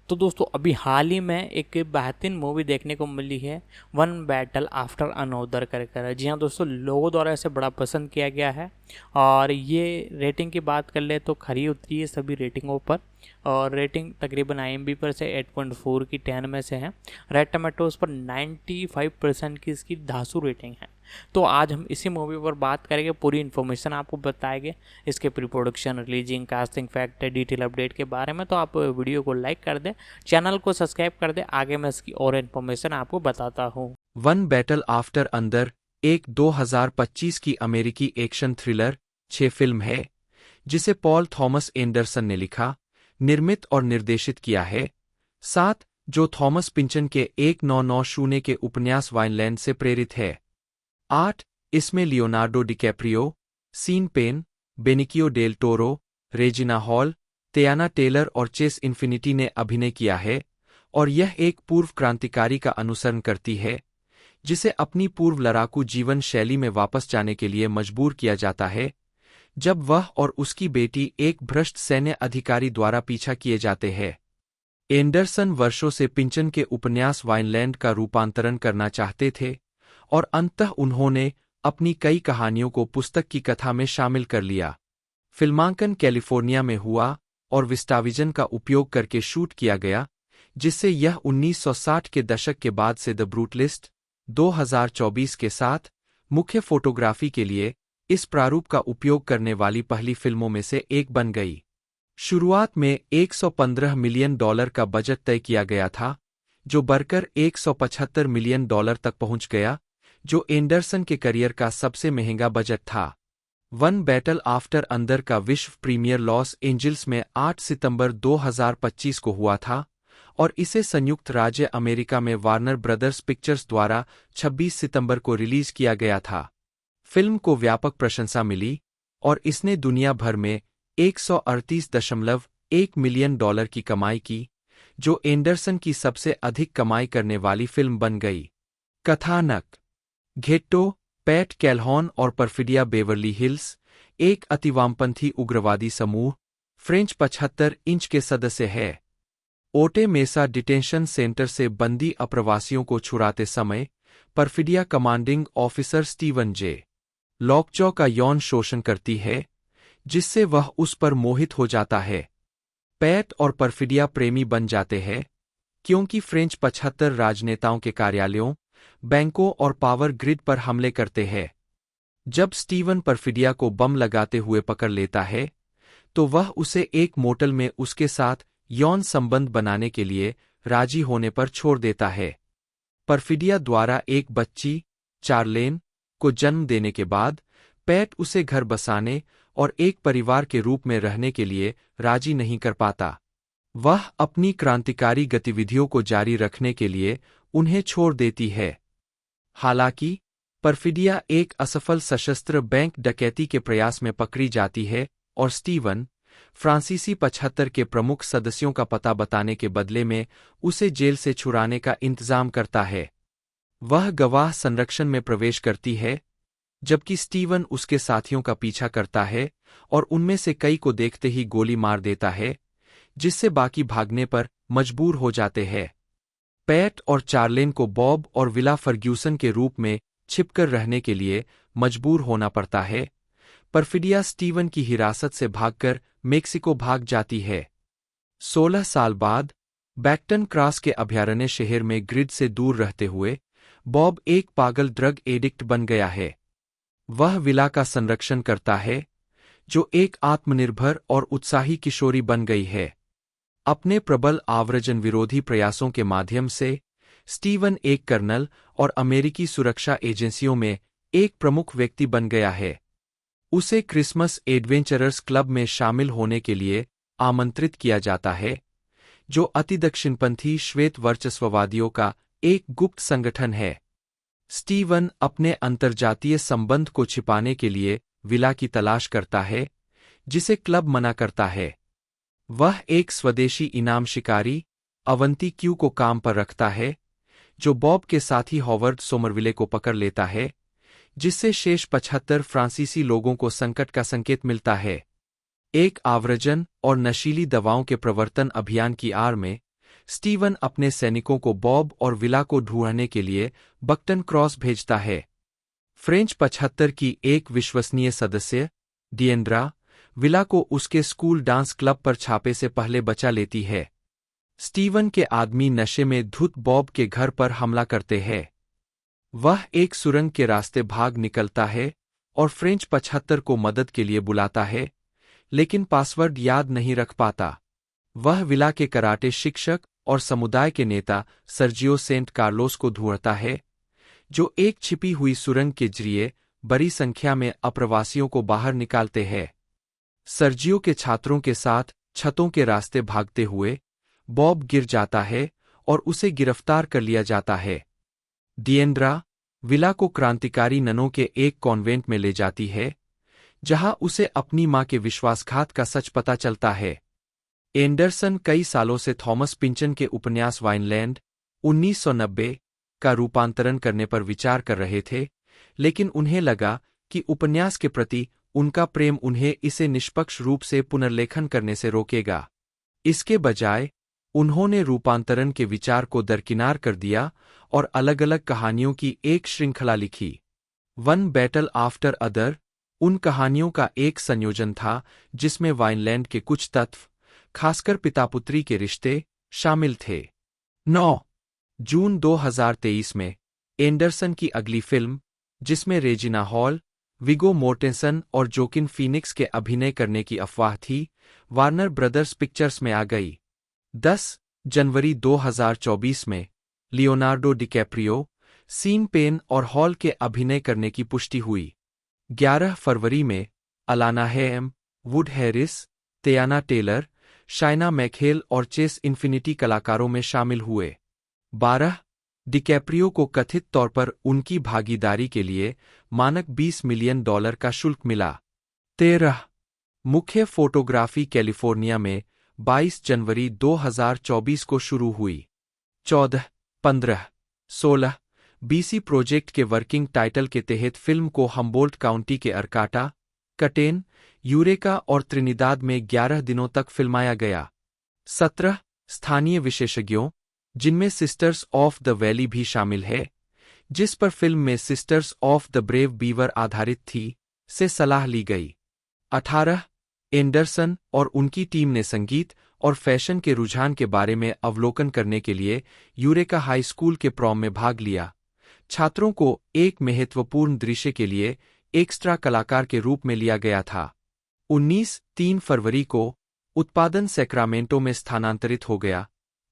तो दोस्तों अभी हाल ही में एक बेहतरीन मूवी देखने को मिली है, वन बैटल आफ्टर अनोदर कर कर। जी हाँ दोस्तों, लोगों द्वारा इसे बड़ा पसंद किया गया है और ये रेटिंग की बात कर ले तो खरी उतरी है सभी रेटिंगों पर। और रेटिंग तकरीबन IMDb पर से 8.4 की 10 में से है। रेड टमाटोज पर 95% की इसकी धांसू रेटिंग है। तो आज हम इसी मूवी पर बात करेंगे, पूरी इन्फॉर्मेशन आपको बताएंगे इसके pre production, releasing, casting, fact, detail update के बारे में। तो आप वीडियो को लाइक कर दें, चैनल को सब्सक्राइब कर दें, आगे मैं इसकी और इन्फॉर्मेशन आपको बताता हूँ। वन बैटल आफ्टर अंदर एक 2025 की अमेरिकी एक्शन थ्रिलर 6 फिल्म है जिसे पॉल थॉमस एंडरसन ने लिखा, निर्मित और निर्देशित किया है। 7 जो थॉमस पिंचन के 1990 के उपन्यास वाइनलैंड से प्रेरित है। 8 इसमें Leonardo DiCaprio, Sean Penn, Benicio Del Toro, Regina Hall, Teyana Taylor और चेस इन्फिनिटी ने अभिनय किया है और यह एक पूर्व क्रांतिकारी का अनुसरण करती है जिसे अपनी पूर्व लड़ाकू जीवन शैली में वापस जाने के लिए मजबूर किया जाता है जब वह और उसकी बेटी एक भ्रष्ट सैन्य अधिकारी द्वारा पीछा किए जाते हैं। एंडरसन वर्षों से पिंचन के उपन्यास वाइनलैंड का रूपांतरण करना चाहते थे और अंततः उन्होंने अपनी कई कहानियों को पुस्तक की कथा में शामिल कर लिया। फिल्मांकन कैलिफोर्निया में हुआ और विस्टाविजन का उपयोग करके शूट किया गया, जिससे यह 1960 के दशक के बाद से द ब्रूटलिस्ट 2024 के साथ मुख्य फोटोग्राफी के लिए इस प्रारूप का उपयोग करने वाली पहली फिल्मों में से एक बन गई। शुरुआत में $115 मिलियन का बजट तय किया गया था, जो बढ़कर $175 मिलियन तक पहुंच गया, जो एंडरसन के करियर का सबसे महंगा बजट था। वन बैटल आफ्टर अंदर का विश्व प्रीमियर लॉस एंजल्स में 8 सितंबर 2025 को हुआ था और इसे संयुक्त राज्य अमेरिका में वार्नर ब्रदर्स पिक्चर्स द्वारा 26 सितंबर को रिलीज किया गया था। फिल्म को व्यापक प्रशंसा मिली और इसने दुनिया भर में $138.1 मिलियन की कमाई की, जो एंडरसन की सबसे अधिक कमाई करने वाली फिल्म बन गई। कथानक घेट्टो, पैट कैल्हॉन और परफिडिया बेवर्ली हिल्स, एक अतिवामपंथी उग्रवादी समूह, फ्रेंच 75 इंच के सदस्य है। ओटे मेसा डिटेंशन सेंटर से बंदी अप्रवासियों को छुड़ाते समय परफिडिया कमांडिंग ऑफिसर स्टीवन जे. लॉकजॉ का यौन शोषण करती है, जिससे वह उस पर मोहित हो जाता है। पैट और परफिडिया प्रेमी बन जाते हैं क्योंकि फ्रेंच 75 राजनेताओं के कार्यालयों, बैंकों और पावर ग्रिड पर हमले करते हैं। जब स्टीवन परफिडिया को बम लगाते हुए पकड़ लेता है, तो वह उसे एक मोटल में उसके साथ यौन संबंध बनाने के लिए राजी होने पर छोड़ देता है। परफिडिया द्वारा एक बच्ची, चार्लेन, को जन्म देने के बाद पैट उसे घर बसाने और एक परिवार के रूप में रहने के लिए राजी नहीं कर पाता। वह अपनी क्रांतिकारी गतिविधियों को जारी रखने के लिए उन्हें छोड़ देती है। हालांकि परफिडिया एक असफल सशस्त्र बैंक डकैती के प्रयास में पकड़ी जाती है और स्टीवन, फ्रांसीसी 75 के प्रमुख सदस्यों का पता बताने के बदले में उसे जेल से छुड़ाने का इंतजाम करता है। वह गवाह संरक्षण में प्रवेश करती है, जबकि स्टीवन उसके साथियों का पीछा करता है और उनमें से कई को देखते ही गोली मार देता है, जिससे बाकी भागने पर मजबूर हो जाते हैं। पैट और चार्लेन को बॉब और विला फर्ग्यूसन के रूप में छिपकर रहने के लिए मजबूर होना पड़ता है। परफिडिया स्टीवन की हिरासत से भागकर मेक्सिको भाग जाती है। 16 साल बाद बैक्टन क्रॉस के अभयारण्य शहर में ग्रिड से दूर रहते हुए बॉब एक पागल ड्रग एडिक्ट बन गया है। वह विला का संरक्षण करता है, जो एक आत्मनिर्भर और उत्साही किशोरी बन गई है। अपने प्रबल आव्रजन विरोधी प्रयासों के माध्यम से स्टीवन एक कर्नल और अमेरिकी सुरक्षा एजेंसियों में एक प्रमुख व्यक्ति बन गया है। उसे क्रिसमस एडवेंचरर्स क्लब में शामिल होने के लिए आमंत्रित किया जाता है, जो अतिदक्षिणपंथी श्वेत वर्चस्ववादियों का एक गुप्त संगठन है। स्टीवन अपने अंतर्जातीय संबंध को छिपाने के लिए विला की तलाश करता है, जिसे क्लब मना करता है। वह एक स्वदेशी इनाम शिकारी, अवंती क्यू को काम पर रखता है, जो बॉब के साथी हॉवर्ड सोमरविले को पकड़ लेता है, जिससे शेष 75 फ्रांसीसी लोगों को संकट का संकेत मिलता है। एक आव्रजन और नशीली दवाओं के प्रवर्तन अभियान की आड़ में स्टीवन अपने सैनिकों को बॉब और विला को ढूंढने के लिए बक्टन क्रॉस भेजता है। फ्रेंच 75 की एक विश्वसनीय सदस्य, डिएंड्रा, विला को उसके स्कूल डांस क्लब पर छापे से पहले बचा लेती है। स्टीवन के आदमी नशे में धुत बॉब के घर पर हमला करते हैं। वह एक सुरंग के रास्ते भाग निकलता है और फ्रेंच 75 को मदद के लिए बुलाता है, लेकिन पासवर्ड याद नहीं रख पाता। वह विला के कराटे शिक्षक और समुदाय के नेता सर्जियो सेंट कार्लोस को ढूंढता है, जो एक छिपी हुई सुरंग के जरिए बड़ी संख्या में अप्रवासियों को बाहर निकालते हैं। सर्जियो के छात्रों के साथ छतों के रास्ते भागते हुए बॉब गिर जाता है और उसे गिरफ्तार कर लिया जाता है। डिएंड्रा विला को क्रांतिकारी ननों के एक कॉन्वेंट में ले जाती है, जहां उसे अपनी मां के विश्वासघात का सच पता चलता है। एंडरसन कई सालों से थॉमस पिंचन के उपन्यास वाइनलैंड 1990 का रूपांतरण करने पर विचार कर रहे थे, लेकिन उन्हें लगा कि उपन्यास के प्रति उनका प्रेम उन्हें इसे निष्पक्ष रूप से पुनर्लेखन करने से रोकेगा। इसके बजाय उन्होंने रूपांतरण के विचार को दरकिनार कर दिया और अलग-अलग कहानियों की एक श्रृंखला लिखी। वन बैटल आफ्टर अदर उन कहानियों का एक संयोजन था जिसमें वाइनलैंड के कुछ तत्व, खासकर पिता-पुत्री के रिश्ते, शामिल थे। 9 जून 2023 में एंडरसन की अगली फिल्म, जिसमें रेजिना हॉल, विगो मोर्टेंसन और जोकिन फीनिक्स के अभिनय करने की अफवाह थी, वार्नर ब्रदर्स पिक्चर्स में आ गई। 10 जनवरी 2024 में लियोनार्डो डिकैप्रियो, सीन पेन और हॉल के अभिनय करने की पुष्टि हुई। 11 फरवरी में Alana Haim, Wood Harris, Teyana Taylor, Shayna McHale और चेस इन्फिनिटी कलाकारों में शामिल हुए। 12 डिकैप्रियो को कथित तौर पर उनकी भागीदारी के लिए मानक $20 मिलियन का शुल्क मिला। 13 मुख्य फोटोग्राफी कैलिफोर्निया में 22 जनवरी 2024 को शुरू हुई। 14, 15, 16 बीसी प्रोजेक्ट के वर्किंग टाइटल के तहत फिल्म को हम्बोल्ट काउंटी के अर्काटा, कटेन, यूरेका और त्रिनिदाद में 11 दिनों तक फिल्माया गया। 17 स्थानीय विशेषज्ञों, जिनमें सिस्टर्स ऑफ द वैली भी शामिल है, जिस पर फिल्म में sisters of the brave beaver आधारित थी, से सलाह ली गई। 18 एंडरसन और उनकी टीम ने संगीत और फैशन के रुझान के बारे में अवलोकन करने के लिए यूरेका हाई स्कूल के प्रॉम में भाग लिया। छात्रों को एक महत्वपूर्ण दृश्य के लिए एक्स्ट्रा कलाकार के रूप में लिया गया था। 3 फरवरी को उत्पादन सैक्रामेंटो में स्थानांतरित हो गया।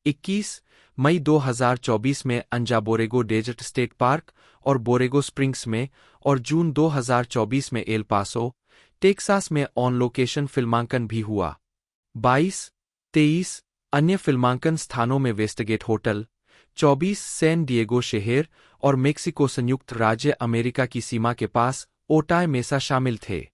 21 मई 2024 में अंजा बोरेगो डेजर्ट स्टेट पार्क और बोरेगो स्प्रिंग्स में, और जून 2024 में एल पासो, टेक्सास में ऑन लोकेशन फिल्मांकन भी हुआ। 22-23 अन्य फिल्मांकन स्थानों में वेस्टगेट होटल, 24 सैन डिएगो शहर और मेक्सिको संयुक्त राज्य अमेरिका की सीमा के पास ओटाय मेसा शामिल थे।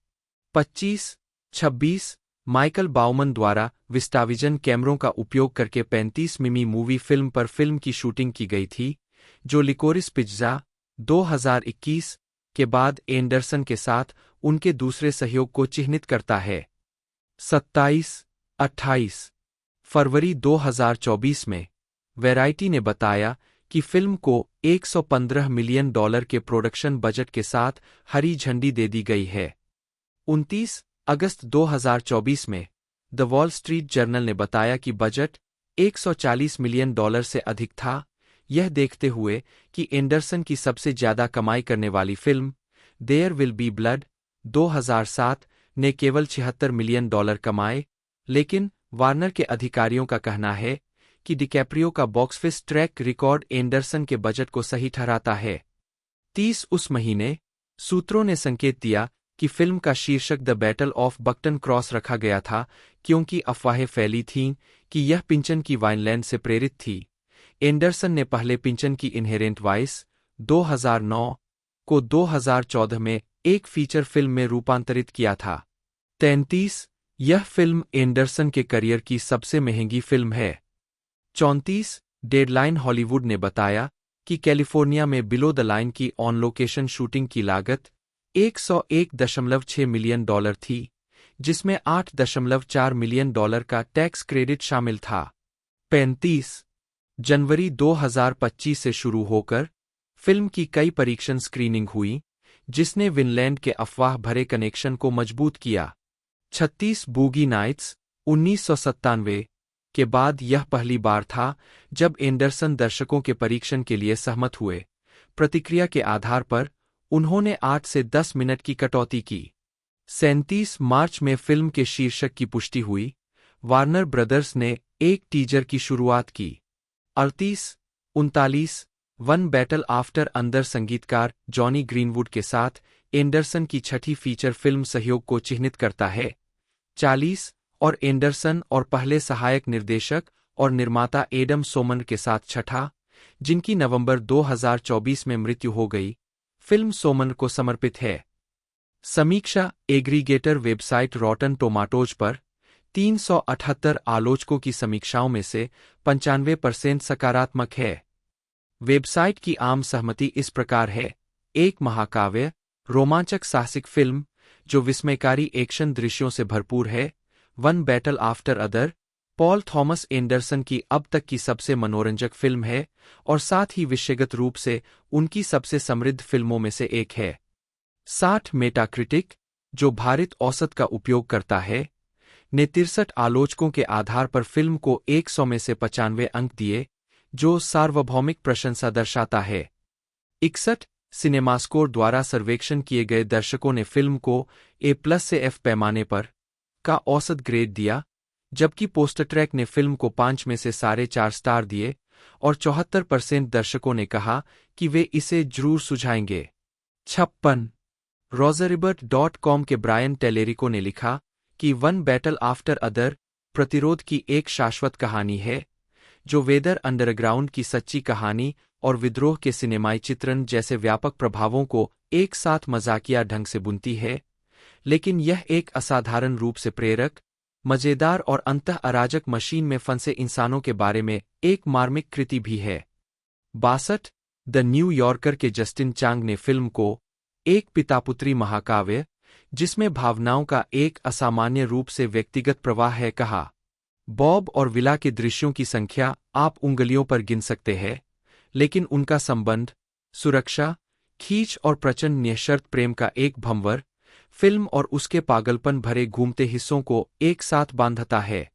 25-26 माइकल बाउमन द्वारा विस्टाविजन कैमरों का उपयोग करके 35 मिमी मूवी फिल्म पर फिल्म की शूटिंग की गई थी, जो लिकोरिस पिज़्ज़ा 2021 के बाद एंडरसन के साथ उनके दूसरे सहयोग को चिह्नित करता है। 27-28 फरवरी 2024 में वैराइटी ने बताया कि फिल्म को $115 मिलियन के प्रोडक्शन बजट के साथ हरी झंडी दे दी गई है। 29 अगस्त 2024 में द वॉल स्ट्रीट जर्नल ने बताया कि बजट $140 मिलियन से अधिक था, यह देखते हुए कि एंडरसन की सबसे ज्यादा कमाई करने वाली film there will be blood 2007 ने केवल $76 मिलियन कमाए, लेकिन वार्नर के अधिकारियों का कहना है कि डिकैप्रियो का box office track record Anderson के बजट को सही ठहराता है। 30 उस महीने सूत्रों ने संकेत दिया कि फिल्म का शीर्षक द बैटल ऑफ बक्टन क्रॉस रखा गया था क्योंकि अफवाहें फैली थीं कि यह पिंचन की वाइनलैंड से प्रेरित थी। एंडरसन ने पहले पिंचन की इनहेरेंट वाइस 2009 को 2014 में एक फीचर फिल्म में रूपांतरित किया था। 33 यह फिल्म एंडरसन के करियर की सबसे महंगी फिल्म है। 34 डेडलाइन हॉलीवुड ने बताया कि कैलिफोर्निया में बिलो द लाइन की ऑन लोकेशन शूटिंग की लागत $101.6 मिलियन थी, जिसमें $8.4 मिलियन का टैक्स क्रेडिट शामिल था। 35 जनवरी 2025 से शुरू होकर फिल्म की कई परीक्षण स्क्रीनिंग हुई, जिसने विनलैंड के अफवाह भरे कनेक्शन को मजबूत किया। 36 बूगी नाइट्स 1997 के बाद यह पहली बार था जब एंडरसन दर्शकों के परीक्षण के लिए सहमत हुए। प्रतिक्रिया के आधार पर उन्होंने 8 से 10 मिनट की कटौती की। 37 मार्च में फिल्म के शीर्षक की पुष्टि हुई। वार्नर ब्रदर्स ने एक टीजर की शुरुआत की। 38-39 वन बैटल आफ्टर अंदर संगीतकार जॉनी ग्रीनवुड के साथ एंडरसन की छठी फीचर फिल्म सहयोग को चिह्नित करता है। 40 और एंडरसन और पहले सहायक निर्देशक और निर्माता एडम सोमन के साथ छठा, जिनकी नवंबर 2024 में मृत्यु हो गई, फिल्म सोमन को समर्पित है। समीक्षा एग्रीगेटर वेबसाइट रॉटन टोमाटोज पर 378 आलोचकों की समीक्षाओं में से 95% सकारात्मक है। वेबसाइट की आम सहमति इस प्रकार है: एक महाकाव्य, रोमांचक साहसिक फिल्म जो विस्मयकारी एक्शन दृश्यों से भरपूर है। One battle after other Paul Thomas Anderson की अब तक की सबसे मनोरंजक फिल्म है और साथ ही विषयगत रूप से उनकी सबसे समृद्ध फिल्मों में से एक है। 60 मेटाक्रिटिक, जो भारित औसत का उपयोग करता है, ने 63 आलोचकों के आधार पर फिल्म को 100 में से 95 अंक दिए, जो सार्वभौमिक प्रशंसा दर्शाता है। 61 सिनेमास्कोर द्वारा सर्वेक्षण किए गए दर्शकों ने फिल्म को A+ से F पैमाने पर का औसत ग्रेड दिया, जबकि पोस्टरट्रैक ने फिल्म को 5 में से 4.5 स्टार दिए और 74% दर्शकों ने कहा कि वे इसे जरूर सुझाएंगे। 56 रोजरिबर्ट.com के ब्रायन टेलेरिको ने लिखा कि वन बैटल आफ्टर अदर प्रतिरोध की एक शाश्वत कहानी है, जो वेदर अंडरग्राउंड की सच्ची कहानी और विद्रोह के सिनेमाई चित्रण जैसे व्यापक प्रभावों को एक साथ मजाकिया ढंग से बुनती है, लेकिन यह एक असाधारण रूप से प्रेरक, मजेदार और अंतः अराजक मशीन में फंसे इंसानों के बारे में एक मार्मिक कृति भी है। 62 द न्यू यॉर्कर के जस्टिन चांग ने फिल्म को एक पितापुत्री महाकाव्य, जिसमें भावनाओं का एक असामान्य रूप से व्यक्तिगत प्रवाह है, कहा। बॉब और विला के दृश्यों की संख्या आप उंगलियों पर गिन सकते हैं, लेकिन उनका संबंध, सुरक्षा, खींच और प्रचंड निःशर्त प्रेम का एक भंवर फिल्म और उसके पागलपन भरे घूमते हिस्सों को एक साथ बांधता है।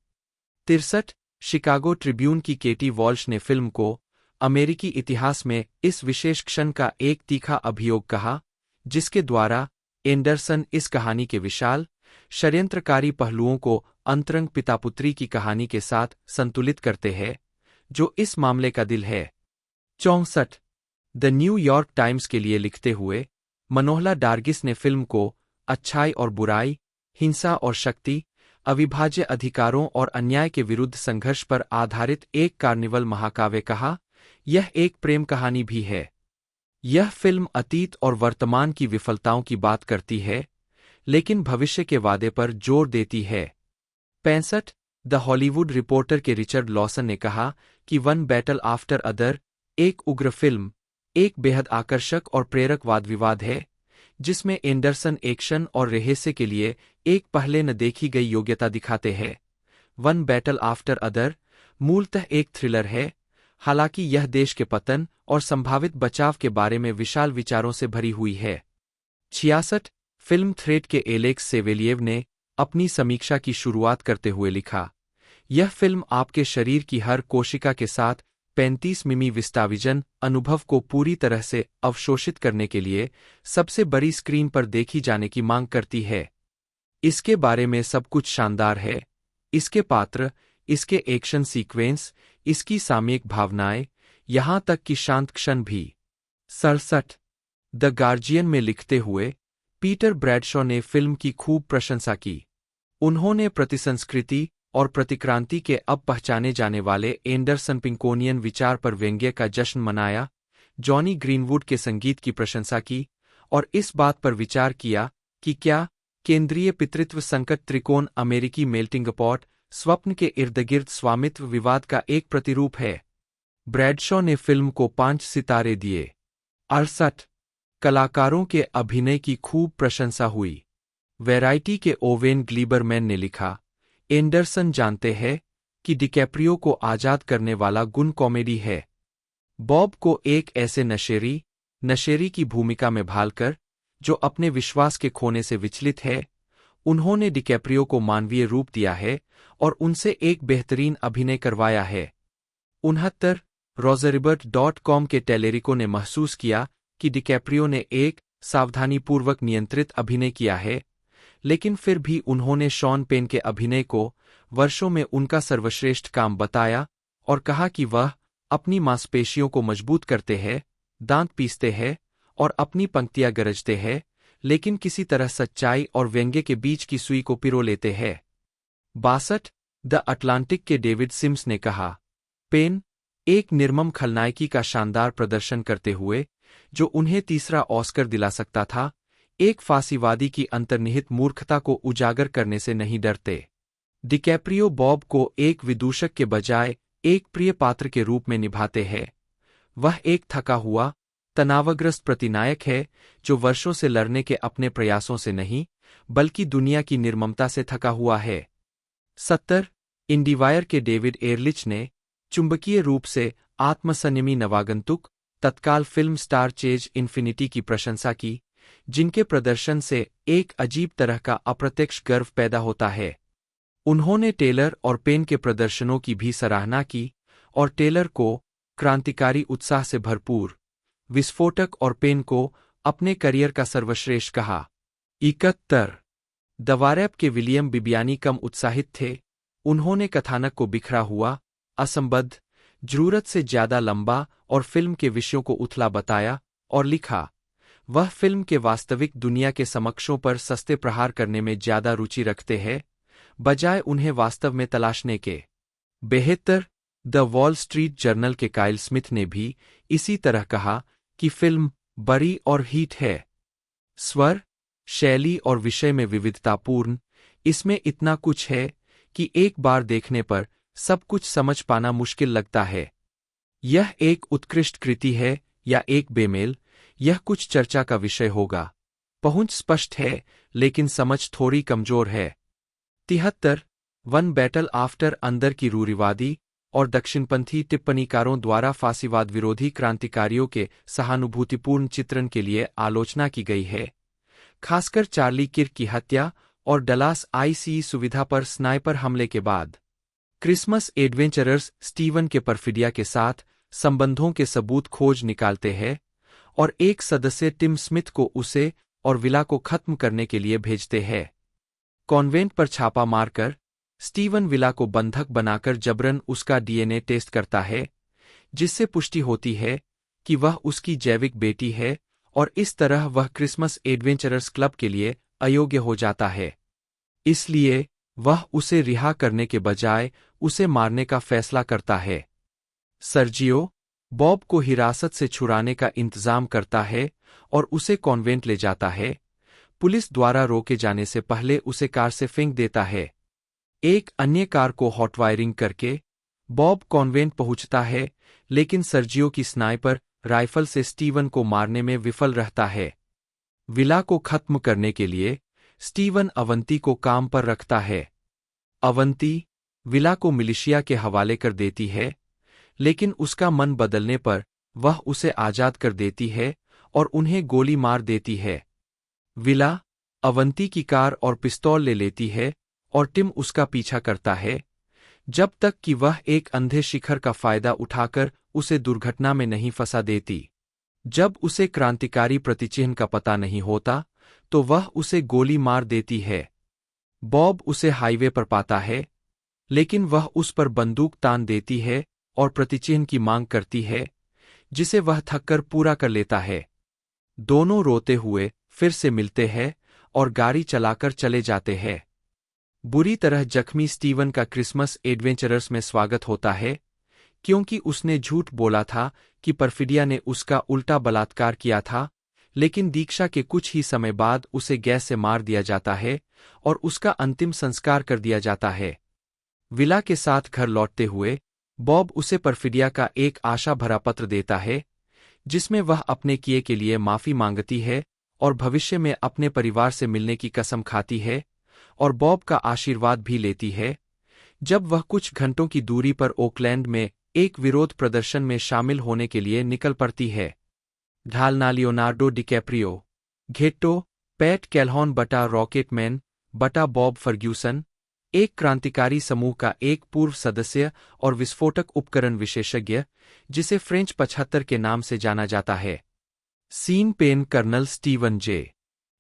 63 शिकागो ट्रिब्यून की केटी वॉल्श ने फिल्म को अमेरिकी इतिहास में इस विशेष क्षण का एक तीखा अभियोग कहा, जिसके द्वारा एंडरसन इस कहानी के विशाल, षड्यंत्रकारी पहलुओं को अंतरंग पितापुत्री की कहानी के साथ संतुलित करते हैं, जो इस मामले का दिल है। 64 द न्यू यॉर्क टाइम्स के लिए लिखते हुए मनोहला डार्गिस ने फिल्म को अच्छाई और बुराई, हिंसा और शक्ति, अविभाज्य अधिकारों और अन्याय के विरुद्ध संघर्ष पर आधारित एक कार्निवल महाकाव्य कहा। यह एक प्रेम कहानी भी है। यह फिल्म अतीत और वर्तमान की विफलताओं की बात करती है, लेकिन भविष्य के वादे पर जोर देती है। 65 द हॉलीवुड रिपोर्टर के रिचर्ड लॉसन ने कहा कि वन बैटल आफ्टर अदर एक उग्र फिल्म, एक बेहद आकर्षक और प्रेरक वाद विवाद है, जिसमें एंडरसन एक्शन और रहस्य के लिए एक पहले न देखी गई योग्यता दिखाते हैं। वन बैटल आफ्टर अदर मूलतः एक थ्रिलर है, हालांकि यह देश के पतन और संभावित बचाव के बारे में विशाल विचारों से भरी हुई है। 66 फिल्म थ्रेड के एलेक्स सेवेलिएव ने अपनी समीक्षा की शुरुआत करते हुए लिखा, यह फिल्म आपके शरीर की हर कोशिका के साथ 35 मिमी विस्टाविजन अनुभव को पूरी तरह से अवशोषित करने के लिए सबसे बड़ी स्क्रीन पर देखी जाने की मांग करती है। इसके बारे में सब कुछ शानदार है, इसके पात्र, इसके एक्शन सीक्वेंस, इसकी सामयिक भावनाएं, यहां तक कि शांत क्षण भी। 67 द गार्जियन में लिखते हुए पीटर ब्रैडशॉ ने फिल्म की खूब प्रशंसा की। उन्होंने प्रतिसंस्कृति और प्रतिक्रांति के अब पहचाने जाने वाले एंडरसन पिंकोनियन विचार पर व्यंग्य का जश्न मनाया, जॉनी ग्रीनवुड के संगीत की प्रशंसा की और इस बात पर विचार किया कि क्या केंद्रीय पितृत्व संकट त्रिकोण अमेरिकी मेल्टिंग पॉट स्वप्न के इर्दगिर्द स्वामित्व विवाद का एक प्रतिरूप है। ब्रैडशॉ ने फिल्म को 5 सितारे दिए। 68 कलाकारों के अभिनय की खूब प्रशंसा हुई। वैरायटी के ओवेन ग्लीबरमैन ने लिखा, एंडरसन जानते हैं कि डिकैप्रियो को आजाद करने वाला गुण कॉमेडी है। बॉब को एक ऐसे नशेरी की भूमिका में भालकर, जो अपने विश्वास के खोने से विचलित है, उन्होंने डिकैप्रियो को मानवीय रूप दिया है और उनसे एक बेहतरीन अभिनय करवाया है। 69 रोजरिबर्ट.com के टेलेरिको ने महसूस किया कि डिकैप्रियो ने एक सावधानीपूर्वक नियंत्रित अभिनय किया है, लेकिन फिर भी उन्होंने शॉन पेन के अभिनय को वर्षों में उनका सर्वश्रेष्ठ काम बताया और कहा कि वह अपनी मांसपेशियों को मजबूत करते हैं, दांत पीसते हैं और अपनी पंक्तियां गरजते हैं, लेकिन किसी तरह सच्चाई और व्यंग्य के बीच की सुई को पिरो लेते हैं। 62 द अटलांटिक के डेविड सिम्स ने कहा, पेन एक निर्मम खलनायकी का शानदार प्रदर्शन करते हुए, जो उन्हें तीसरा ऑस्कर दिला सकता था, एक फांसीवादी की अंतर्निहित मूर्खता को उजागर करने से नहीं डरते। डिकैप्रियो बॉब को एक विदूषक के बजाय एक प्रिय पात्र के रूप में निभाते हैं। वह एक थका हुआ, तनावग्रस्त प्रतिनायक है जो वर्षों से लड़ने के अपने प्रयासों से नहीं, बल्कि दुनिया की निर्ममता से थका हुआ है। 70 इंडीवायर के डेविड एयरलिच ने चुंबकीय रूप से आत्मसंयमी नवागंतुक तत्काल फिल्म स्टार चेज इन्फिनिटी की प्रशंसा की, जिनके प्रदर्शन से एक अजीब तरह का अप्रत्यक्ष गर्व पैदा होता है। उन्होंने टेलर और पेन के प्रदर्शनों की भी सराहना की और टेलर को क्रांतिकारी उत्साह से भरपूर, विस्फोटक और पेन को अपने करियर का सर्वश्रेष्ठ कहा। 71 दवारैप के विलियम बिबियानी कम उत्साहित थे। उन्होंने कथानक को बिखरा हुआ, असंबद्ध, जरूरत से ज्यादा लंबा और फिल्म के विषयों को उथला बताया और लिखा, वह फिल्म के वास्तविक दुनिया के समक्षों पर सस्ते प्रहार करने में ज्यादा रुचि रखते हैं, बजाय उन्हें वास्तव में तलाशने के। 72 द वॉल स्ट्रीट जर्नल के काइल स्मिथ ने भी इसी तरह कहा कि फिल्म बड़ी और हीट है। स्वर, शैली और विषय में विविधतापूर्ण, इसमें इतना कुछ है कि एक बार देखने पर सब कुछ समझ पाना मुश्किल लगता है। यह एक उत्कृष्ट कृति है या एक बेमेल, यह कुछ चर्चा का विषय होगा। पहुंच स्पष्ट है, लेकिन समझ थोड़ी कमजोर है। 73 वन बैटल आफ्टर अंदर की रूढ़िवादी और दक्षिणपंथी टिप्पणीकारों द्वारा फांसीवाद विरोधी क्रांतिकारियों के सहानुभूतिपूर्ण चित्रण के लिए आलोचना की गई है, खासकर चार्ली किर्क की हत्या और डलास आईसीई सुविधा पर स्नाइपर हमले के बाद। क्रिसमस एडवेंचरर्स स्टीवन के परफिडिया के साथ संबंधों के सबूत खोज निकालते हैं और एक सदस्य टिम स्मिथ को उसे और विला को खत्म करने के लिए भेजते हैं। कॉन्वेंट पर छापा मारकर स्टीवन विला को बंधक बनाकर जबरन उसका डीएनए टेस्ट करता है, जिससे पुष्टि होती है कि वह उसकी जैविक बेटी है और इस तरह वह क्रिसमस एडवेंचरर्स क्लब के लिए अयोग्य हो जाता है। इसलिए वह उसे रिहा करने के बजाय उसे मारने का फैसला करता है। सर्जियो बॉब को हिरासत से छुड़ाने का इंतजाम करता है और उसे कॉन्वेंट ले जाता है। पुलिस द्वारा रोके जाने से पहले उसे कार से फेंक देता है। एक अन्य कार को हॉटवायरिंग करके बॉब कॉन्वेंट पहुंचता है, लेकिन सर्जियो की स्नाइपर राइफल से स्टीवन को मारने में विफल रहता है। विला को खत्म करने के लिए स्टीवन अवंती को काम पर रखता है। अवंती विला को मिलिशिया के हवाले कर देती है, लेकिन उसका मन बदलने पर वह उसे आजाद कर देती है और उन्हें गोली मार देती है। विला अवंती की कार और पिस्तौल ले लेती है और टिम उसका पीछा करता है, जब तक कि वह एक अंधे शिखर का फायदा उठाकर उसे दुर्घटना में नहीं फंसा देती। जब उसे क्रांतिकारी प्रतिचिह्न का पता नहीं होता, तो वह उसे गोली मार देती है। बॉब उसे हाईवे पर पाता है, लेकिन वह उस पर बंदूक तान देती है और प्रतिचिह्न की मांग करती है, जिसे वह थककर पूरा कर लेता है। दोनों रोते हुए फिर से मिलते हैं और गाड़ी चलाकर चले जाते हैं। बुरी तरह जख्मी स्टीवन का क्रिसमस एडवेंचरर्स में स्वागत होता है, क्योंकि उसने झूठ बोला था कि परफिडिया ने उसका उल्टा बलात्कार किया था, लेकिन दीक्षा के कुछ ही समय बाद उसे गैस से मार दिया जाता है और उसका अंतिम संस्कार कर दिया जाता है। विला के साथ घर लौटते हुए बॉब उसे परफिडिया का एक आशा भरा पत्र देता है, जिसमें वह अपने किए के लिए माफी मांगती है और भविष्य में अपने परिवार से मिलने की कसम खाती है और बॉब का आशीर्वाद भी लेती है, जब वह कुछ घंटों की दूरी पर ओकलैंड में एक विरोध प्रदर्शन में शामिल होने के लिए निकल पड़ती है। ढालना लियोनार्डो डिकैप्रियो, घेट्टो, पैट कैल्हॉन बटा रॉकेटमैन बटा बॉब फर्ग्यूसन, एक क्रांतिकारी समूह का एक पूर्व सदस्य और विस्फोटक उपकरण विशेषज्ञ, जिसे फ्रेंच 75 के नाम से जाना जाता है। सीन पेन कर्नल स्टीवन जे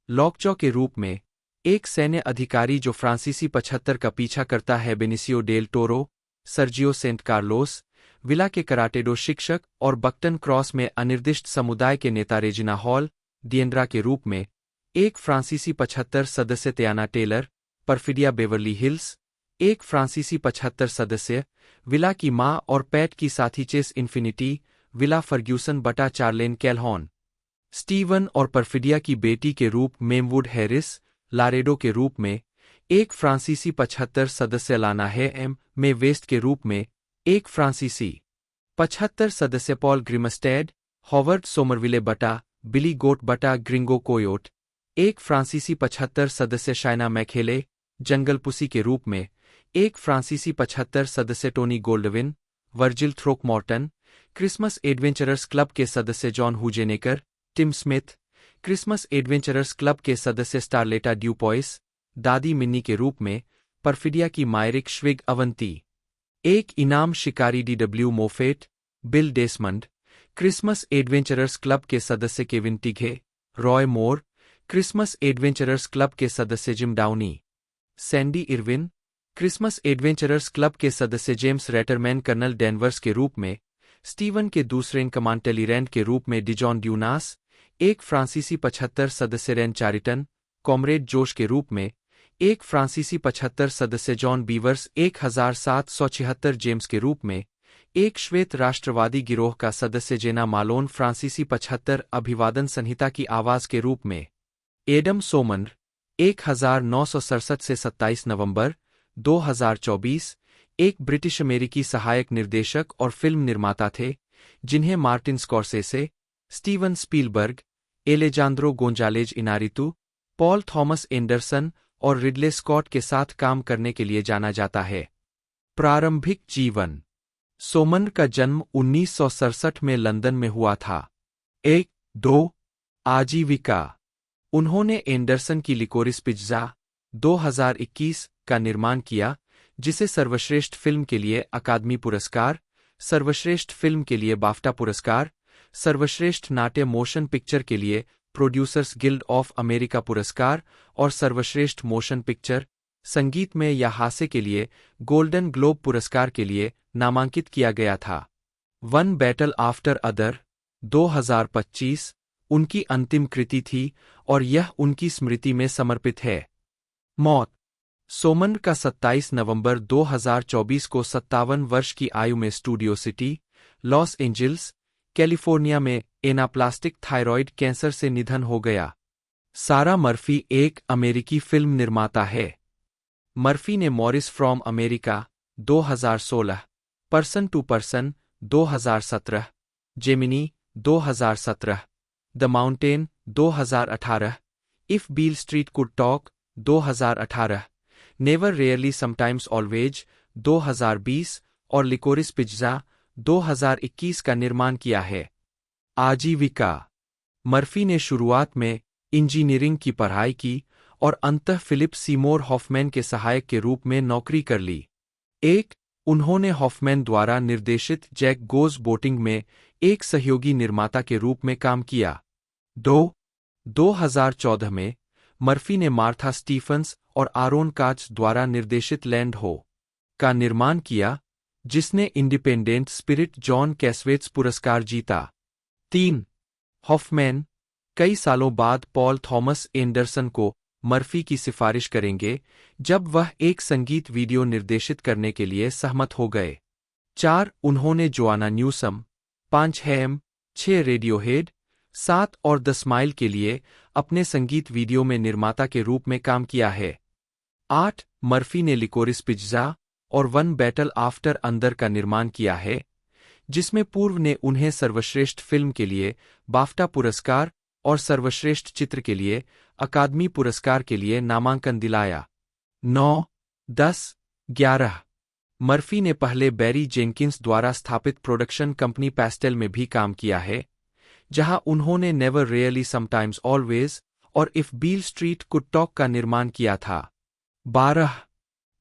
लॉकजॉ के रूप में, एक सैन्य अधिकारी जो फ्रांसीसी 75 का पीछा करता है। Benicio Del Toro, Sergio St Carlos, Willa के कराटेडो शिक्षक और बक्टन क्रॉस में अनिर्दिष्ट समुदाय के नेता रेजिना हॉल डिएंड्रा के रूप में, एक फ्रांसीसी 75 सदस्य तियाना टेलर, परफिडिया बेवर्ली हिल्स, एक फ्रांसीसी 75 सदस्य, विला की मां और पैट की साथी चेस इन्फिनिटी, विला फर्ग्यूसन बटा चार्लेन कैल्हॉन, स्टीवन और परफिडिया की बेटी के रूप मेमवुड हैरिस, लारेडो के रूप में, एक फ्रांसीसी 75 सदस्य लाना है एम में वेस्ट के रूप में, एक फ्रांसीसी 75 सदस्य पॉल ग्रिमस्टेड, हॉवर्ड सोमरविले बटा बिली गोट बटा ग्रिंगो कोयोट, एक फ्रांसीसी 75 सदस्य शाइना मैखेले, जंगल पुसी के रूप में, एक फ्रांसीसी 75 सदस्य Tony Goldwyn, Virgil Throckmorton, Christmas Adventurers Club के सदस्य John Hoogenakker, Tim Smith, Christmas Adventurers Club के सदस्य स्टारलेटा ड्यूपॉइस, दादी मिन्नी के रूप में, परफिडिया की मायरिक श्विग अवंती, एक इनाम शिकारी DW Moffett, Bill Desmond, Christmas Adventurers Club के सदस्य Kevin Tighe, Roy Moore, Christmas Adventurers Club के सदस्य Jim Downey, Sandy Irwin, Christmas Adventurers Club के सदस्य जेम्स रेटरमैन, कर्नल डेनवर्स के रूप में, स्टीवन के दूसरे इन कमांड टेलीरेंट के रूप में डिजॉन ड्यूनास, एक फ्रांसीसी 75 सदस्य रेन चारिटन, कॉमरेड जोश के रूप में, एक फ्रांसीसी 75 सदस्य जॉन बीवर्स 1776 जेम्स के रूप में, एक श्वेत राष्ट्रवादी गिरोह का सदस्य जेना मालोन, फ्रांसीसी 75 अभिवादन संहिता की आवाज के रूप में, एडम सोमन 1967 से 27 नवंबर 2024, एक ब्रिटिश अमेरिकी सहायक निर्देशक और फिल्म निर्माता थे, जिन्हें Martin Scorsese, Steven Spielberg, Alejandro Gonzalez Inarritu, Paul Thomas Anderson और रिडले स्कॉट के साथ काम करने के लिए जाना जाता है। प्रारंभिक जीवन। सोमन का जन्म 1967 में लंदन में हुआ था। 1-2 आजीविका। उन्होंने एंडरसन की लिकोरिस पिज़्ज़ा 2021 का निर्माण किया, जिसे सर्वश्रेष्ठ फिल्म के लिए अकादमी पुरस्कार, सर्वश्रेष्ठ फिल्म के लिए बाफ्टा पुरस्कार, सर्वश्रेष्ठ नाट्य मोशन पिक्चर के लिए प्रोड्यूसर्स गिल्ड ऑफ अमेरिका पुरस्कार और सर्वश्रेष्ठ मोशन पिक्चर, संगीत में या हास्य के लिए गोल्डन ग्लोब पुरस्कार के लिए नामांकित किया गया था। वन बैटल आफ्टर अदर 2025 उनकी अंतिम कृति थी और यह उनकी स्मृति में समर्पित है। मौत। सोमन का 27 नवंबर 2024 को 57 वर्ष की आयु में studio city, Los Angeles, California में एनाप्लास्टिक थायरॉइड कैंसर से निधन हो गया। सारा मर्फी एक अमेरिकी फिल्म निर्माता है। मर्फी ने Morris from America 2016, person to person 2017, Gemini 2017, the mountain 2018, if Beale street could talk 2018, never rarely sometimes always 2020 और लिकोरिस पिज़्ज़ा 2021 का निर्माण किया है। आजीविका। मर्फी ने शुरुआत में इंजीनियरिंग की पढ़ाई की और अंततः फिलिप सीमोर हॉफमैन के सहायक के रूप में नौकरी कर ली। उन्होंने हॉफमैन द्वारा निर्देशित जैक गोज़ बोटिंग में एक सहयोगी निर्माता के रूप में काम किया। 2014 में मर्फी ने मार्था स्टीफन्स और आरोन काच द्वारा निर्देशित लैंड हो का निर्माण किया, जिसने इंडिपेंडेंट स्पिरिट जॉन कैसवेट्स पुरस्कार जीता। 3 हॉफमैन कई सालों बाद पॉल थॉमस एंडरसन को मर्फी की सिफारिश करेंगे जब वह एक संगीत वीडियो निर्देशित करने के लिए सहमत हो गए। 4 उन्होंने जोआना न्यूसम, 5 हैम, 6 रेडियोहेड, 7 और द स्माइल के लिए अपने संगीत वीडियो में निर्माता के रूप में काम किया है। 8 मर्फी ने लिकोरिस पिज़्ज़ा और वन बैटल आफ्टर अंदर का निर्माण किया है, जिसमें पूर्व ने उन्हें सर्वश्रेष्ठ फिल्म के लिए बाफ्टा पुरस्कार और सर्वश्रेष्ठ चित्र के लिए अकादमी पुरस्कार के लिए नामांकन दिलाया। 9, 10, 11 मर्फी ने पहले बैरी जेनकिंस द्वारा स्थापित प्रोडक्शन कंपनी पेस्टेल में भी काम किया है, जहां उन्होंने नेवर रियली समटाइम्स ऑलवेज और if Beale street could talk का निर्माण किया था।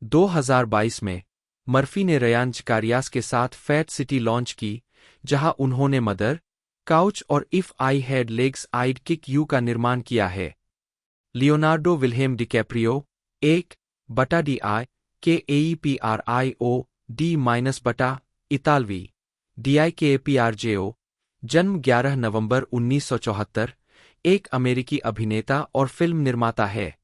2022 में मर्फी ने रयान जकारियास के साथ फैट सिटी लॉन्च की, जहां उन्होंने मदर, काउच और if I had legs I'd kick you का निर्माण किया है। लियोनार्डो विल्हेम डिकैप्रियो 1/DIKEPRIO D-बटा इतालवी DIKEPRJO, जन्म 11 नवंबर 1974, एक अमेरिकी अभिनेता और फिल्म निर्माता है।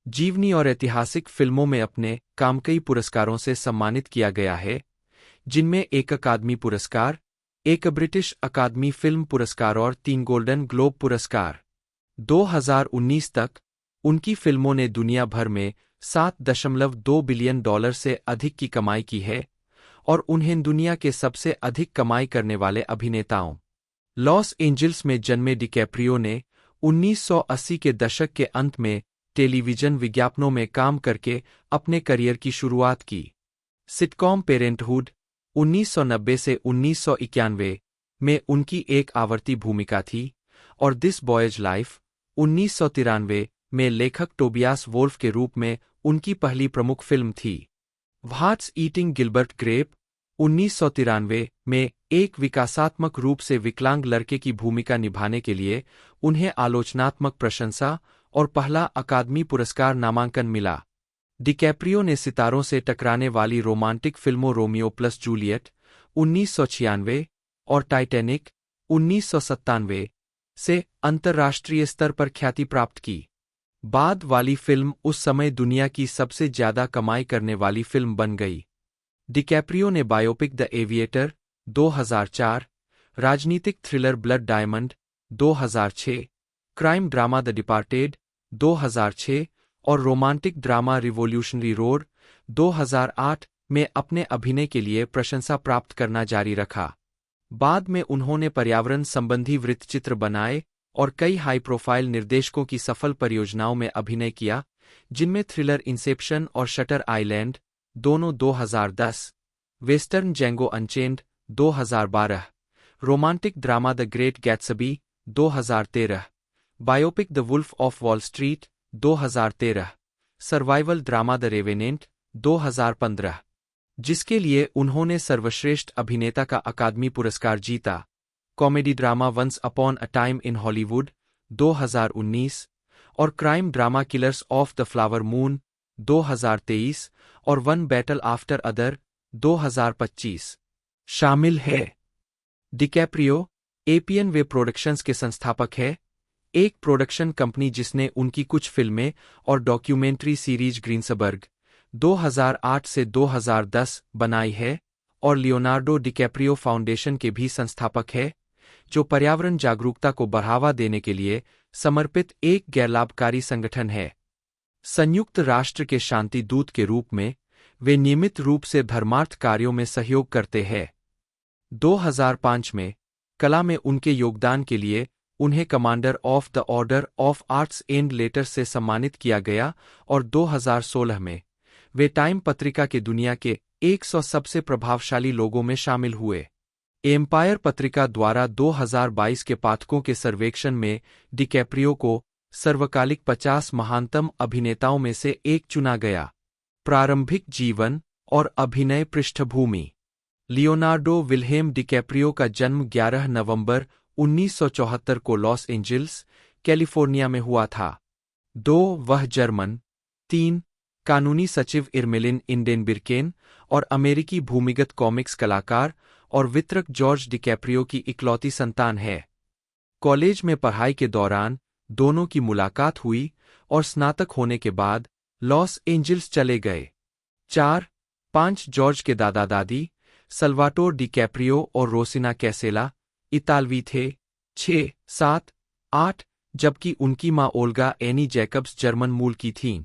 जीवनी और ऐतिहासिक फिल्मों में अपने काम कई पुरस्कारों से सम्मानित किया गया है, जिनमें एक अकादमी पुरस्कार, एक ब्रिटिश अकादमी फिल्म पुरस्कार और 3 गोल्डन ग्लोब पुरस्कार। 2019 तक उनकी फिल्मों ने दुनिया भर में $7.2 बिलियन से अधिक की कमाई की है और उन्हें दुनिया के सबसे अधिक कमाई करने वाले अभिनेताओं। लॉस एंजिल्स में जन्मे डिकैप्रियो ने 1980 के दशक के अंत में टेलीविजन विज्ञापनों में काम करके अपने करियर की शुरुआत की। सिटकॉम पेरेंटहुड 1990 से 1991 में उनकी एक आवर्ती भूमिका थी और दिस बॉयज लाइफ 1993 में लेखक टोबियास वोल्फ के रूप में उनकी पहली प्रमुख फिल्म थी। व्हाट्स ईटिंग गिलबर्ट ग्रेप 1993 में एक विकासात्मक रूप से विकलांग लड़के की भूमिका निभाने के लिए उन्हें आलोचनात्मक प्रशंसा और पहला अकादमी पुरस्कार नामांकन मिला। डिकैप्रियो ने सितारों से टकराने वाली रोमांटिक फिल्मों रोमियो प्लस जूलियट 1996 और टाइटैनिक 1997 से अंतर्राष्ट्रीय स्तर पर ख्याति प्राप्त की। बाद वाली फिल्म उस समय दुनिया की सबसे ज्यादा कमाई करने वाली फिल्म बन गई। डिकैप्रियो ने बायोपिक द एविएटर 2004, राजनीतिक thriller blood diamond 2006, crime drama the departed 2006 और रोमांटिक ड्रामा रिवोल्यूशनरी रोड 2008 में अपने अभिनय के लिए प्रशंसा प्राप्त करना जारी रखा। बाद में उन्होंने पर्यावरण संबंधी वृत्तचित्र बनाए और कई हाई प्रोफाइल निर्देशकों की सफल परियोजनाओं में अभिनय किया, जिनमें थ्रिलर इंसेप्शन और शटर आइलैंड दोनों 2010, western Django unchained 2012, romantic drama the great Gatsby 2013, biopic the wolf of Wall Street 2013, survival drama the revenant 2015, जिसके लिए उन्होंने सर्वश्रेष्ठ अभिनेता का अकादमी पुरस्कार जीता, comedy drama once upon a time in Hollywood 2019 और crime drama killers of the flower moon 2023 और वन बैटल आफ्टर अदर 2025 शामिल है। डिकैप्रियो एपियन वे प्रोडक्शंस के संस्थापक है, एक प्रोडक्शन कंपनी जिसने उनकी कुछ फिल्में और डॉक्यूमेंट्री सीरीज ग्रीन्सबर्ग 2008 से 2010 बनाई है, और लियोनार्डो डिकैप्रियो फाउंडेशन के भी संस्थापक है, जो पर्यावरण जागरूकता को बढ़ावा देने के लिए समर्पित एक गैरलाभकारी संगठन है। संयुक्त राष्ट्र के शांति दूत के रूप में वे नियमित रूप से धर्मार्थ कार्यों में सहयोग करते हैं। 2005 में कला में उनके योगदान के लिए उन्हें commander of the order of arts and letters से सम्मानित किया गया और 2016 में वे टाइम पत्रिका के दुनिया के 100 सबसे प्रभावशाली लोगों में शामिल हुए। एम्पायर पत्रिका द्वारा 2022 के पाठकों के सर्वेक्षण में डिकैप्रियो को सर्वकालिक 50 महानतम अभिनेताओं में से एक चुना गया। प्रारंभिक जीवन और अभिनय पृष्ठभूमि। लियोनार्डो विल्हेम डिकैप्रियो का जन्म 11 नवंबर 1974 को लॉस एंजिल्स, कैलिफोर्निया में हुआ था। 2 वह जर्मन, 3 कानूनी सचिव इरमेलिन इंडेनबिर्केन और अमेरिकी भूमिगत कॉमिक्स कलाकार और वितरक जॉर्ज डिकैप्रियो की इकलौती संतान है। कॉलेज में पढ़ाई के दौरान दोनों की मुलाकात हुई और स्नातक होने के बाद लॉस एंजिल्स चले गए। 4-5 जॉर्ज के दादा दादी सल्वाटोर डिकैप्रियो और रोसिना कैसेला इतालवी थे। 6-7-8 जबकि उनकी मां ओल्गा एनी जैकब्स जर्मन मूल की थीं।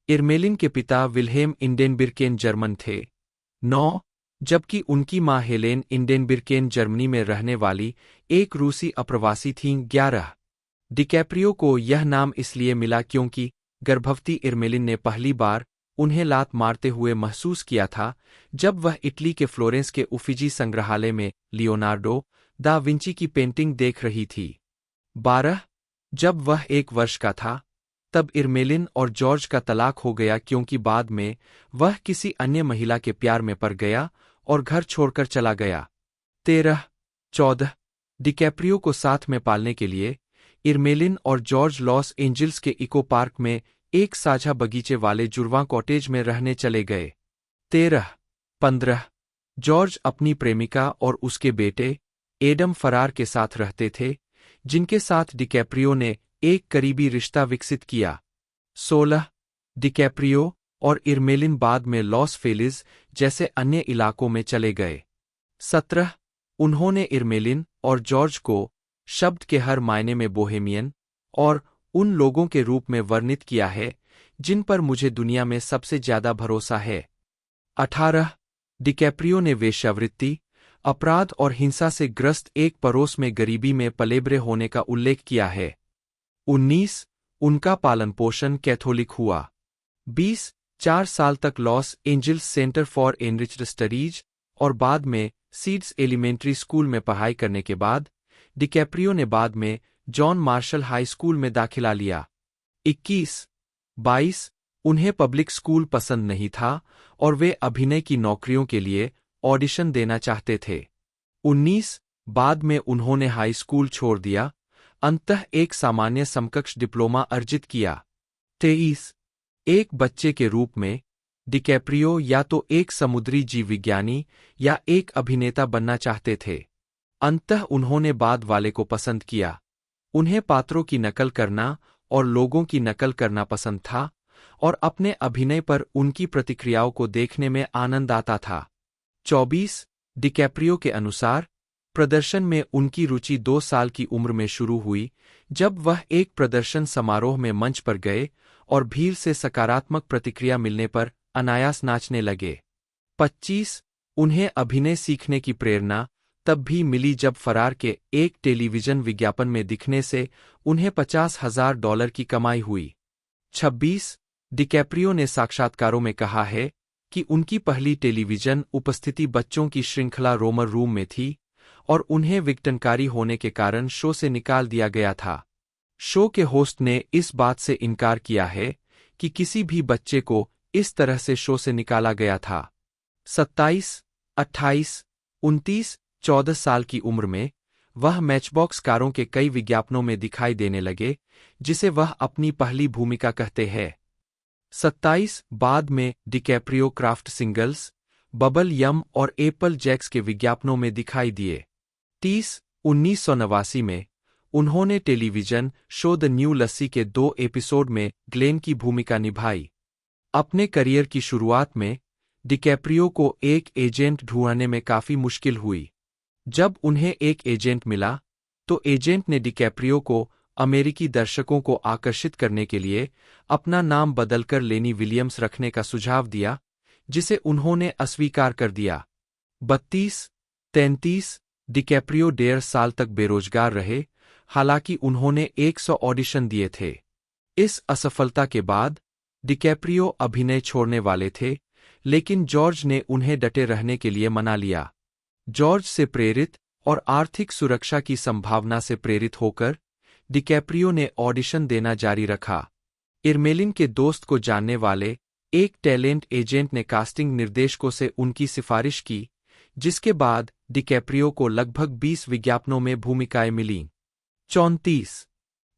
इरमेलिन के पिता विल्हेम इंडेनबिर्केन जर्मन थे। 9 जबकि उनकी मां हेलेन इंडेनबिर्केन जर्मनी में रहने वाली एक रूसी अप्रवासी थीं। 11 डिकैप्रियो को यह नाम इसलिए मिला क्योंकि गर्भवती इरमेलिन ने पहली बार उन्हें लात मारते हुए महसूस किया था जब वह इटली के फ्लोरेंस के उफिजी संग्रहालय में लियोनार्डो दा विंची की पेंटिंग देख रही थी। 12 जब वह 1 वर्ष का था तब इरमेलिन और जॉर्ज का तलाक हो गया क्योंकि बाद में वह किसी अन्य महिला के प्यार में पड़ गया और घर छोड़कर चला गया। 13-14 डिकैप्रियो को साथ में पालने के लिए इरमेलिन और जॉर्ज लॉस एंजिल्स के इको पार्क में एक साझा बगीचे वाले जुड़वां कॉटेज में रहने चले गए। 13-15 जॉर्ज अपनी प्रेमिका और उसके बेटे एडम फरार के साथ रहते थे, जिनके साथ डिकैप्रियो ने एक करीबी रिश्ता विकसित किया। 16 डिकैप्रियो और इरमेलिन बाद में लॉस फेलिज जैसे अन्य इलाकों में चले गए। 17 उन्होंने इरमेलिन और जॉर्ज को शब्द के हर मायने में बोहेमियन और उन लोगों के रूप में वर्णित किया है जिन पर मुझे दुनिया में सबसे ज्यादा भरोसा है। 18 डिकैप्रियो ने वेश्यावृत्ति, अपराध और हिंसा से ग्रस्त एक पड़ोस में गरीबी में पलेबरे होने का उल्लेख किया है। 19 उनका पालन पोषण कैथोलिक हुआ। 20 4 साल तक Los Angeles centre for enriched studies और बाद में सीड्स एलिमेंट्री स्कूल में पढ़ाई करने के बाद डिकैप्रियो ने बाद में जॉन मार्शल हाई स्कूल में दाखिला लिया। 21-22 उन्हें पब्लिक स्कूल पसंद नहीं था और वे अभिनय की नौकरियों के लिए ऑडिशन देना चाहते थे। 19 बाद में उन्होंने हाई स्कूल छोड़ दिया, अंततः एक सामान्य समकक्ष डिप्लोमा अर्जित किया। 23 एक बच्चे के रूप में डिकैप्रियो या तो एक समुद्री जीव विज्ञानी या एक अभिनेता बनना चाहते थे, अंततः उन्होंने बाद वाले को पसंद किया। उन्हें पात्रों की नकल करना और लोगों की नकल करना पसंद था और अपने अभिनय पर उनकी प्रतिक्रियाओं को देखने में आनंद आता था। 24 डिकैप्रियो के अनुसार प्रदर्शन में उनकी रुचि 2 साल की उम्र में शुरू हुई जब वह एक प्रदर्शन समारोह में मंच पर गए और भीड़ से सकारात्मक प्रतिक्रिया मिलने पर अनायास नाचने लगे। 25 उन्हें अभिनय सीखने की प्रेरणा तब भी मिली जब फरार के एक टेलीविजन विज्ञापन में दिखने से उन्हें $50,000 की कमाई हुई। 26 डिकैप्रियो ने साक्षात्कारों में कहा है कि उनकी पहली टेलीविजन उपस्थिति बच्चों की श्रृंखला रोमर रूम में थी और उन्हें विघटनकारी होने के कारण शो से निकाल दिया गया था। शो के होस्ट ने इस बात से इनकार किया है कि किसी भी बच्चे को इस तरह से शो से निकाला गया था। 27, 28, 29, 14 साल की उम्र में वह मैचबॉक्स कारों के कई विज्ञापनों में दिखाई देने लगे, जिसे वह अपनी पहली भूमिका कहते हैं। 27 बाद में डिकैप्रियो क्राफ्ट सिंगल्स, बबल यम और एप्पल जैक्स के विज्ञापनों में दिखाई दिए। 30 1989 में उन्होंने टेलीविजन शो द न्यू लस्सी के 2 एपिसोड में ग्लेन की भूमिका निभाई। अपने करियर की शुरुआत में डिकैप्रियो को एक एजेंट ढूंढने में काफी मुश्किल हुई। जब उन्हें एक एजेंट मिला तो एजेंट ने डिकैप्रियो को अमेरिकी दर्शकों को आकर्षित करने के लिए अपना नाम बदलकर लेनी विलियम्स रखने का सुझाव दिया, जिसे उन्होंने अस्वीकार कर दिया। 32-33 डिकैप्रियो 1.5 साल तक बेरोजगार रहे, हालांकि उन्होंने 100 ऑडिशन दिए थे। इस असफलता के बाद डिकैप्रियो अभिनय छोड़ने वाले थे, लेकिन जॉर्ज ने उन्हें डटे रहने के लिए मना लिया। जॉर्ज से प्रेरित और आर्थिक सुरक्षा की संभावना से प्रेरित होकर डिकैप्रियो ने ऑडिशन देना जारी रखा। इरमेलिन के दोस्त को जानने वाले एक टैलेंट एजेंट ने कास्टिंग निर्देशकों से उनकी सिफारिश की, जिसके बाद डिकैप्रियो को लगभग 20 विज्ञापनों में भूमिकाएं मिलीं। 34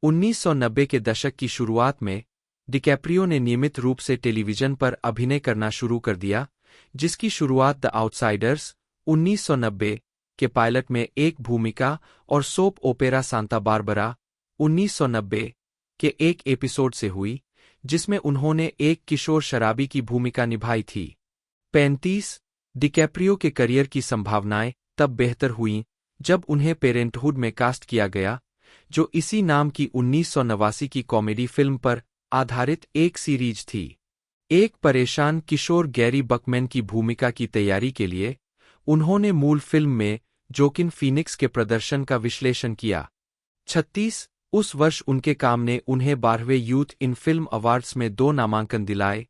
1990 के दशक की शुरुआत में डिकैप्रियो ने नियमित रूप से टेलीविजन पर अभिनय करना शुरू कर दिया, जिसकी शुरुआत द आउटसाइडर्स 1990 के पायलट में एक भूमिका और सोप ओपेरा सांता बारबरा 1990 के एक एपिसोड से हुई, जिसमें उन्होंने एक किशोर शराबी की भूमिका निभाई थी। 35 डिकैप्रियो के करियर की संभावनाएं तब बेहतर हुईं जब उन्हें पेरेंटहुड में कास्ट किया गया, जो इसी नाम की 1989 की कॉमेडी फिल्म पर आधारित एक सीरीज थी। एक परेशान किशोर गैरी बकमैन की भूमिका की तैयारी के लिए उन्होंने मूल फिल्म में जोकिन फीनिक्स के प्रदर्शन का विश्लेषण किया। 36 उस वर्ष उनके काम ने उन्हें 12वें यूथ इन फिल्म अवार्ड्स में 2 नामांकन दिलाए।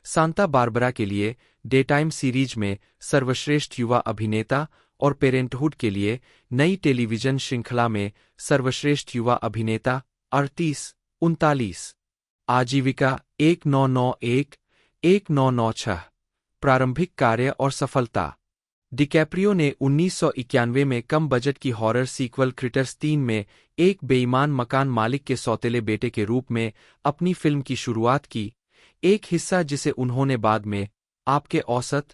सांता बारबरा के लिए डे-टाइम सीरीज में सर्वश्रेष्ठ युवा अभिनेता और पेरेंटहुड के लिए नई टेलीविजन श्रृंखला में सर्वश्रेष्ठ युवा अभिनेता 38-39। आजीविका 1991, 1996। प्रारंभिक कार्य और सफलता। डिकैप्रियो ने 1991 में कम बजट की हॉरर सीक्वल क्रिटर्स 3 में एक बेईमान मकान मालिक के सौतेले बेटे के रूप में अपनी फिल्म की शुरुआत की, एक हिस्सा जिसे उन्होंने बाद में आपके औसत,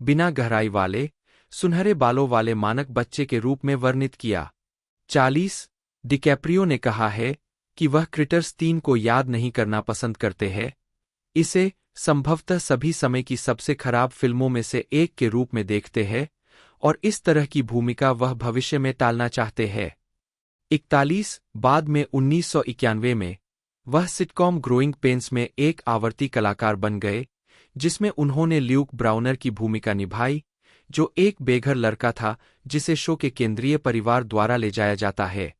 बिना गहराई वाले, सुनहरे बालों वाले मानक बच्चे के रूप में वर्णित किया। 40। डिकैप्रियो ने कहा है कि वह क्रिटर्स 3 को याद नहीं करना पसंद करते हैं, इसे संभवतः सभी समय की सबसे खराब फिल्मों में से एक के रूप में देखते हैं, और इस तरह की भूमिका वह भविष्य में टालना चाहते हैं। 41। बाद में 1991 में वह सिटकॉम ग्रोइंग पेन्स में एक आवर्ती कलाकार बन गए, जिसमें उन्होंने ल्यूक ब्राउनर की भूमिका निभाई, जो एक बेघर लड़का था जिसे शो के केंद्रीय परिवार द्वारा ले जाया जाता है।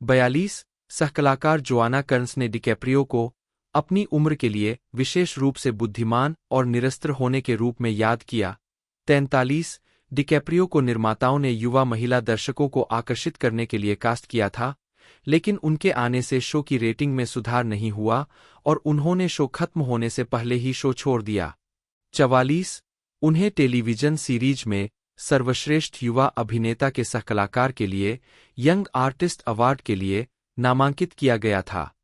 42। सहकलाकार जोआना कर्न्स ने डिकैप्रियो को अपनी उम्र के लिए विशेष रूप से बुद्धिमान और निरस्त्र होने के रूप में याद किया। 43। डिकैप्रियो को निर्माताओं ने युवा महिला दर्शकों को आकर्षित करने के लिए कास्ट किया था, लेकिन उनके आने से शो की रेटिंग में सुधार नहीं हुआ और उन्होंने शो खत्म होने से पहले ही शो छोड़ दिया। 44। उन्हें टेलीविजन सीरीज में सर्वश्रेष्ठ युवा अभिनेता के सहकलाकार के लिए यंग आर्टिस्ट अवार्ड के लिए नामांकित किया गया था।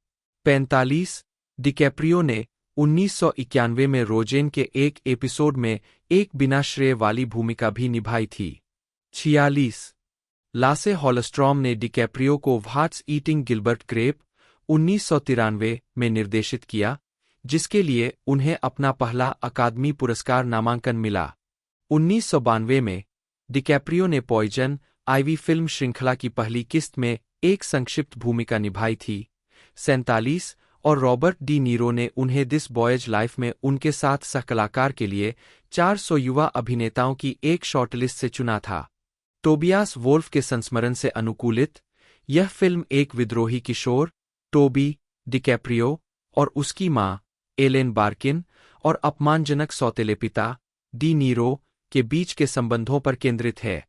45। डिकैप्रियो ने 1991 में रोजेन के एक एपिसोड में एक बिना श्रेय वाली भूमिका भी निभाई थी। 46। लासे हॉलस्ट्रॉम ने डिकैप्रियो को व्हाट्स ईटिंग गिलबर्ट ग्रेप 1993 में निर्देशित किया, जिसके लिए उन्हें अपना पहला अकादमी पुरस्कार नामांकन मिला। 1992 में डिकैप्रियो ने पॉइजन आइवी फिल्म श्रृंखला की पहली किस्त में एक संक्षिप्त भूमिका निभाई थी। 47। और रॉबर्ट डी नीरो ने उन्हें दिस बॉयज लाइफ में उनके साथ सहकलाकार के लिए 400 युवा अभिनेताओं की एक शॉर्टलिस्ट से चुना था। टोबियास वोल्फ के संस्मरण से अनुकूलित, यह फिल्म एक विद्रोही किशोर, टोबी डिकैप्रियो और उसकी मां, एलेन बार्किन, और अपमानजनक सौतेले पिता, डी नीरो, के बीच के संबंधों पर केंद्रित है।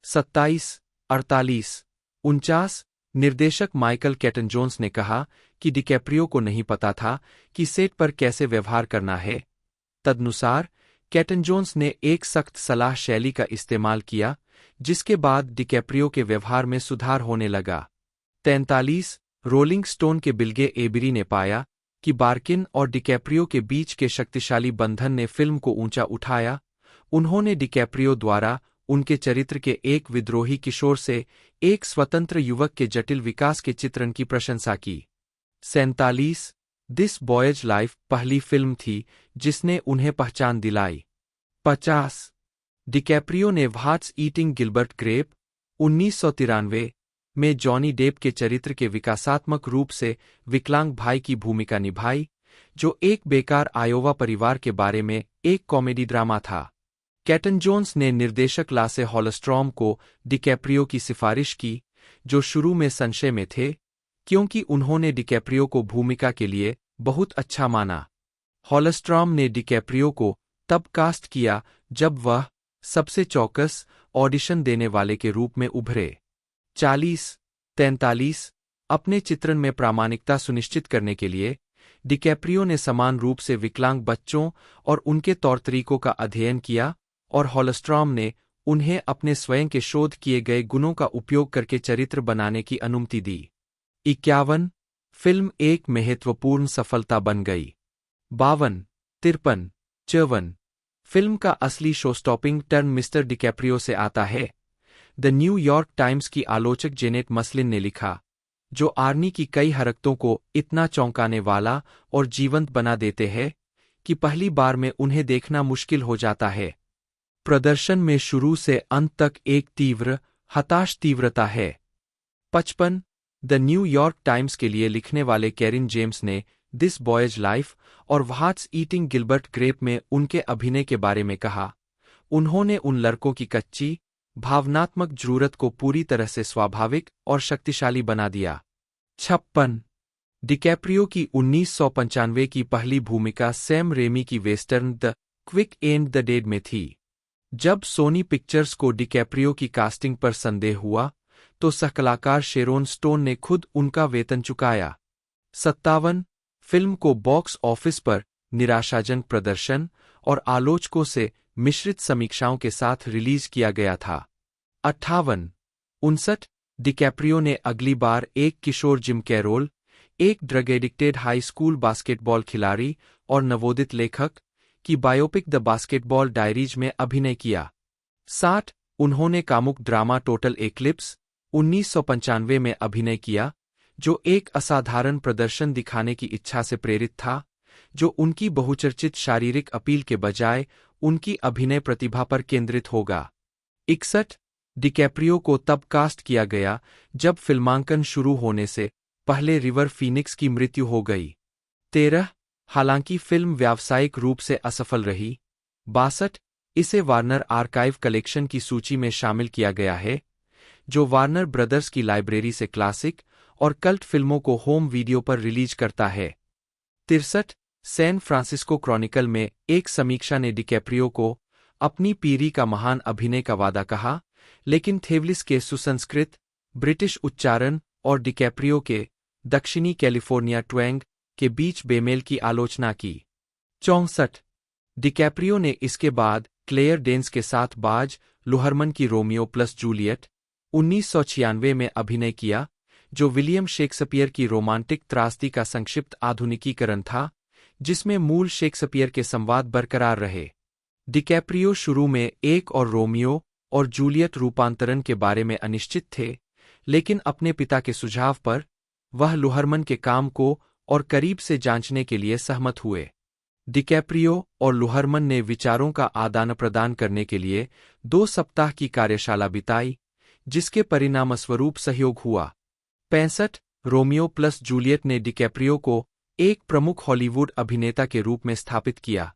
27, 48, 49। निर्देशक माइकल कैटन जोन्स ने कहा कि डिकैप्रियो को नहीं पता था कि सेट पर कैसे व्यवहार करना है। तदनुसार, कैटन जोन्स ने एक सख्त सलाह शैली का इस्तेमाल किया, जिसके बाद डिकैप्रियो के व्यवहार में सुधार होने लगा। 43। रोलिंग स्टोन के बिल्गे एबिरी ने पाया कि बार्किन और डिकैप्रियो के बीच के शक्तिशाली बंधन ने फिल्म को ऊंचा उठाया। उन्होंने डिकैप्रियो द्वारा उनके चरित्र के एक विद्रोही किशोर से एक स्वतंत्र युवक के जटिल विकास के चित्रण की प्रशंसा की। 47। दिस बॉयज लाइफ पहली फिल्म थी जिसने उन्हें पहचान दिलाई। 50। डिकैप्रियो ने व्हाट्स ईटिंग गिलबर्ट ग्रेप 1993 में जॉनी डेप के चरित्र के विकासात्मक रूप से विकलांग भाई की भूमिका निभाई, जो एक बेकार आयोवा परिवार के बारे में एक कॉमेडी ड्रामा था। कैटन जोन्स ने निर्देशक लासे हॉलस्ट्रॉम को डिकैप्रियो की सिफारिश की, जो शुरू में संशय में थे, क्योंकि उन्होंने डिकैप्रियो को भूमिका के लिए बहुत अच्छा माना। हॉलस्ट्रॉम ने डिकैप्रियो को तब कास्ट किया जब वह सबसे चौकस ऑडिशन देने वाले के रूप में उभरे। 40, 43। अपने चित्रण में प्रामाणिकता सुनिश्चित करने के लिए डिकैप्रियो ने समान रूप से विकलांग बच्चों और उनके तौर तरीकों का अध्ययन किया, और हॉलस्ट्रॉम ने उन्हें अपने स्वयं के शोध किए गए गुणों का उपयोग करके चरित्र बनाने की अनुमति दी। 51। फिल्म एक महत्वपूर्ण सफलता बन गई। 52, 53, 54। फिल्म का असली शोस्टॉपिंग टर्न मिस्टर डिकैप्रियो से आता है। द न्यूयॉर्क टाइम्स की आलोचक जेनेट मस्लिन ने लिखा, जो आर्नी की कई हरकतों को इतना चौंकाने वाला और जीवंत बना देते हैं कि पहली बार में उन्हें देखना मुश्किल हो जाता है। प्रदर्शन में शुरू से अंत तक एक तीव्र, हताश तीव्रता है। 55। द न्यूयॉर्क टाइम्स के लिए लिखने वाले कैरिन जेम्स ने दिस बॉयज लाइफ और व्हाट्स ईटिंग गिलबर्ट ग्रेप में उनके अभिनय के बारे में कहा, उन्होंने उन लड़कों की कच्ची, भावनात्मक जरूरत को पूरी तरह से स्वाभाविक और शक्तिशाली बना दिया। 56। डिकैप्रियो की 1995 की पहली भूमिका सैम रेमी की western the quick and the dead में थी। जब सोनी पिक्चर्स को डिकैप्रियो की कास्टिंग पर संदेह हुआ, तो सहकलाकार शेरोन स्टोन ने खुद उनका वेतन चुकाया। 57 फिल्म को बॉक्स ऑफिस पर निराशाजनक प्रदर्शन और आलोचकों से मिश्रित समीक्षाओं के साथ रिलीज किया गया था। 58 डिकैप्रियो ने अगली बार एक किशोर जिम कैरोल, एक drug addicted high school basketball खिलाड़ी और नवोदित लेखक की बायोपिक द बास्केटबॉल डायरीज में अभिनय किया। 60 उन्होंने कामुक ड्रामा टोटल एक्लिप्स 1995 में अभिनय किया, जो एक असाधारण प्रदर्शन दिखाने की इच्छा से प्रेरित था, जो उनकी बहुचर्चित शारीरिक अपील के बजाय उनकी अभिनय प्रतिभा पर केंद्रित होगा। 61 डिकैप्रियो को तब कास्ट किया गया जब फिल्मांकन शुरू होने से पहले रिवर फीनिक्स की मृत्यु हो गई। 13 हालांकि फिल्म व्यावसायिक रूप से असफल रही। 62 इसे वार्नर आर्काइव कलेक्शन की सूची में शामिल किया गया है, जो वार्नर ब्रदर्स की लाइब्रेरी से क्लासिक और कल्ट फिल्मों को होम वीडियो पर रिलीज करता है। 63 सैन फ्रांसिस्को क्रॉनिकल में एक समीक्षा ने डिकैप्रियो को अपनी पीढ़ी का महान अभिनय का वादा कहा, लेकिन थेवलिस के सुसंस्कृत ब्रिटिश उच्चारण और डिकैप्रियो के दक्षिणी कैलिफोर्निया ट्वैंग के बीच बेमेल की आलोचना की। 64 डिकैप्रियो ने इसके बाद क्लेयर डेंस के साथ बाज लुहरमन की रोमियो प्लस जूलियट 1996 में अभिनय किया, जो विलियम शेक्सपियर की रोमांटिक त्रासदी का संक्षिप्त आधुनिकीकरण था, जिसमें मूल शेक्सपियर के संवाद बरकरार रहे। डिकैप्रियो शुरू में एक और रोमियो और जूलियट रूपांतरण के बारे में अनिश्चित थे, लेकिन अपने पिता के सुझाव पर वह लुहरमन के काम को और करीब से जांचने के लिए सहमत हुए। डिकैप्रियो और लुहरमन ने विचारों का आदान-प्रदान करने के लिए 2 सप्ताह की कार्यशाला बिताई, जिसके परिणामस्वरूप सहयोग हुआ। 65 रोमियो प्लस जूलियट ने डिकैप्रियो को एक प्रमुख हॉलीवुड अभिनेता के रूप में स्थापित किया।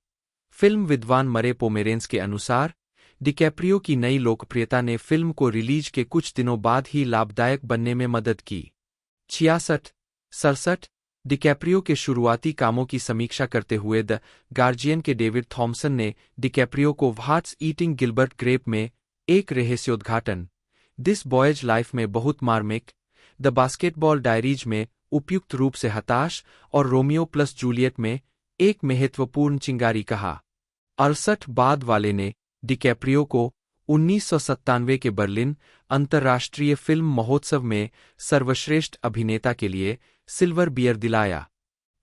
फिल्म विद्वान मरे पोमेरेंस के अनुसार, डिकैप्रियो की नई लोकप्रियता ने फिल्म को रिलीज के कुछ दिनों बाद ही लाभदायक बनने में मदद की। 66 डिकैप्रियो के शुरुआती कामों की समीक्षा करते हुए द गार्जियन के डेविड थॉमसन ने डिकैप्रियो को व्हाट्स ईटिंग गिलबर्ट ग्रेप में एक रहस्योद्घाटन, दिस बॉयज लाइफ में बहुत मार्मिक, द बास्केटबॉल डायरीज में उपयुक्त रूप से हताश और रोमियो प्लस जूलियट में एक महत्वपूर्ण चिंगारी कहा। 68 बाद वाले ने डिकैप्रियो को 1997 के बर्लिन अंतर्राष्ट्रीय फिल्म महोत्सव में सर्वश्रेष्ठ अभिनेता के लिए सिल्वर बियर दिलाया।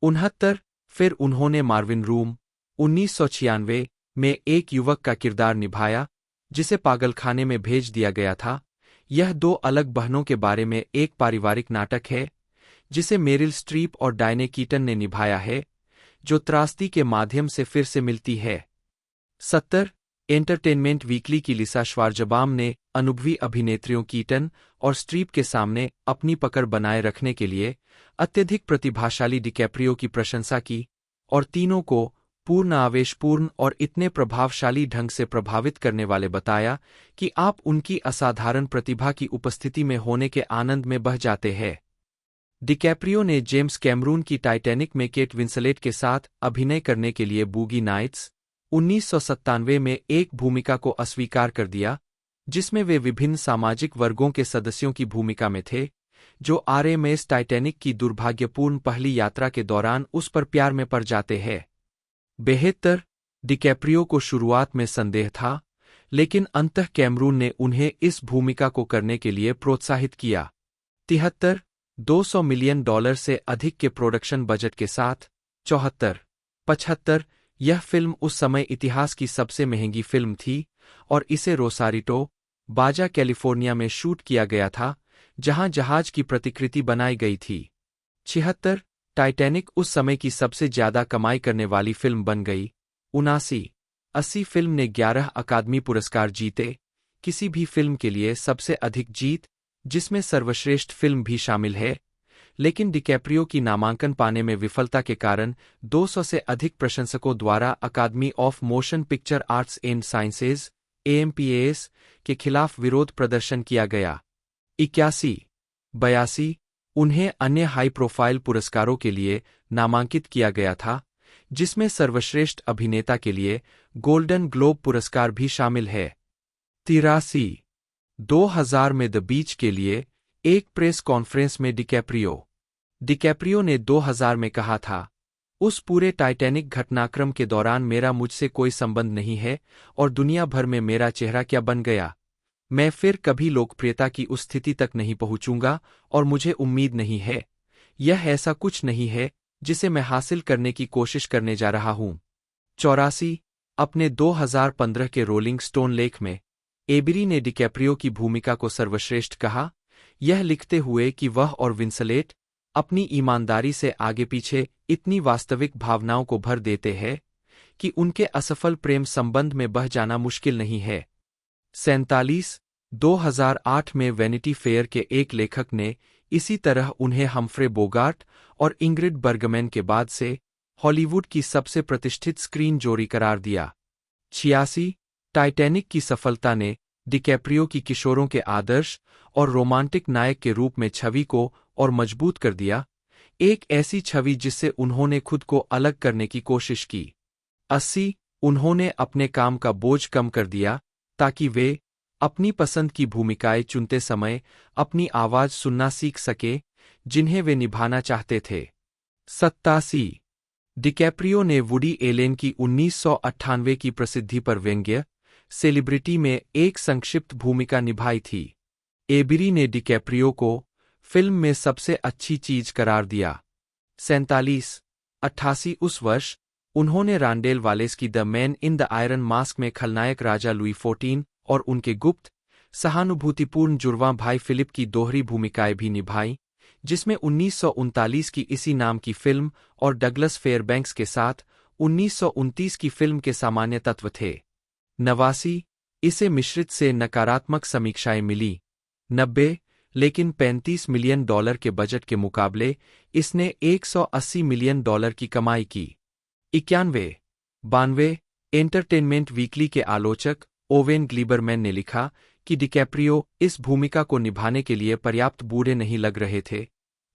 69 फिर उन्होंने मार्विन रूम 1996 में एक युवक का किरदार निभाया, जिसे पागलखाने में भेज दिया गया था। यह 2 अलग बहनों के बारे में एक पारिवारिक नाटक है, जिसे मेरिल स्ट्रीप और डायने कीटन ने निभाया है, जो त्रासदी के माध्यम से फिर से मिलती है। 70 एंटरटेनमेंट वीकली की लिसा श्वार्ज़बाम ने अनुभवी अभिनेत्रियों कीटन और स्ट्रीप के सामने अपनी पकड़ बनाए रखने के लिए अत्यधिक प्रतिभाशाली डिकैप्रियो की प्रशंसा की और तीनों को पूर्ण आवेशपूर्ण और इतने प्रभावशाली ढंग से प्रभावित करने वाले बताया कि आप उनकी असाधारण प्रतिभा की उपस्थिति में होने के आनंद में बह जाते हैं। डिकैप्रियो ने जेम्स कैमरून की टाइटैनिक में केट विंसलेट के साथ अभिनय करने के लिए बूगी नाइट्स 1997 में एक भूमिका को अस्वीकार कर दिया, जिसमें वे विभिन्न सामाजिक वर्गों के सदस्यों की भूमिका में थे, जो आरएमएस टाइटैनिक की दुर्भाग्यपूर्ण पहली यात्रा के दौरान उस पर प्यार में पड़ जाते हैं। 72 डिकैप्रियो को शुरुआत में संदेह था, लेकिन अंततः कैमरून ने उन्हें इस भूमिका को करने के लिए प्रोत्साहित किया। 73 $200 मिलियन से अधिक के प्रोडक्शन बजट के साथ। 75 यह फिल्म उस समय इतिहास की सबसे महंगी फिल्म थी और इसे रोसारिटो, बाजा कैलिफोर्निया में शूट किया गया था, जहां जहाज की प्रतिकृति बनाई गई थी। 76 टाइटैनिक उस समय की सबसे ज्यादा कमाई करने वाली फिल्म बन गई। 79 फिल्म ने 11 अकादमी पुरस्कार जीते, किसी भी फिल्म के लिए सबसे अधिक जीत, जिसमें सर्वश्रेष्ठ फिल्म भी शामिल है, लेकिन डिकैप्रियो की नामांकन पाने में विफलता के कारण 200 से अधिक प्रशंसकों द्वारा अकादमी of motion picture arts and sciences AMPAS के खिलाफ विरोध प्रदर्शन किया गया। 81 82 उन्हें अन्य हाई प्रोफाइल पुरस्कारों के लिए नामांकित किया गया था, जिसमें सर्वश्रेष्ठ अभिनेता के लिए गोल्डन ग्लोब पुरस्कार भी शामिल है। 83 2000 में द बीच के लिए एक प्रेस कॉन्फ्रेंस में डिकैप्रियो ने 2000 में कहा था, उस पूरे टाइटैनिक घटनाक्रम के दौरान मेरा मुझसे कोई संबंध नहीं है और दुनिया भर में मेरा चेहरा क्या बन गया। मैं फिर कभी लोकप्रियता की उस स्थिति तक नहीं पहुंचूंगा और मुझे उम्मीद नहीं है। यह ऐसा कुछ नहीं है जिसे मैं हासिल करने की कोशिश करने जा रहा हूं। 84 अपने 2015 के रोलिंग स्टोन लेख में एबरी ने डिकैप्रियो की भूमिका को सर्वश्रेष्ठ कहा, यह लिखते हुए कि वह और विंसलेट अपनी ईमानदारी से आगे पीछे इतनी वास्तविक भावनाओं को भर देते हैं कि उनके असफल प्रेम संबंध में बह जाना मुश्किल नहीं है। 47 2008 में वैनिटी फेयर के एक लेखक ने इसी तरह उन्हें हम्फ्रे बोगार्ट और इंग्रिड बर्गमैन के बाद से हॉलीवुड की सबसे प्रतिष्ठित स्क्रीन जोड़ी करार दिया। 86 टाइटैनिक की सफलता ने डिकैप्रियो की किशोरों के आदर्श और रोमांटिक नायक के रूप में छवि को और मजबूत कर दिया, एक ऐसी छवि जिससे उन्होंने खुद को अलग करने की कोशिश की। 80 उन्होंने अपने काम का बोझ कम कर दिया ताकि वे अपनी पसंद की भूमिकाएं चुनते समय अपनी आवाज सुनना सीख सके जिन्हें वे निभाना चाहते थे। 87 डिकैप्रियो ने वुडी एलेन की 1998 की प्रसिद्धि पर व्यंग्य सेलिब्रिटी में एक संक्षिप्त भूमिका निभाई थी। एबरी ने डिकैप्रियो को फिल्म में सबसे अच्छी चीज करार दिया। 47 88 उस वर्ष उन्होंने रांडेल वालेस की the man in the iron mask में खलनायक राजा लुई XIV और उनके गुप्त सहानुभूतिपूर्ण जुड़वां भाई फिलिप की दोहरी भूमिकाएं भी निभाई, जिसमें 1939 की इसी नाम की फिल्म और डगलस फेयरबैंक्स के साथ 1929 की फिल्म के सामान्य तत्व थे। 89 इसे मिश्रित से नकारात्मक समीक्षाएं मिली। 90 लेकिन $35 मिलियन के बजट के मुकाबले इसने $180 मिलियन की कमाई की। 91 92 एंटरटेनमेंट वीकली के आलोचक ओवेन ग्लीबरमैन ने लिखा कि डिकैप्रियो इस भूमिका को निभाने के लिए पर्याप्त बूढ़े नहीं लग रहे थे।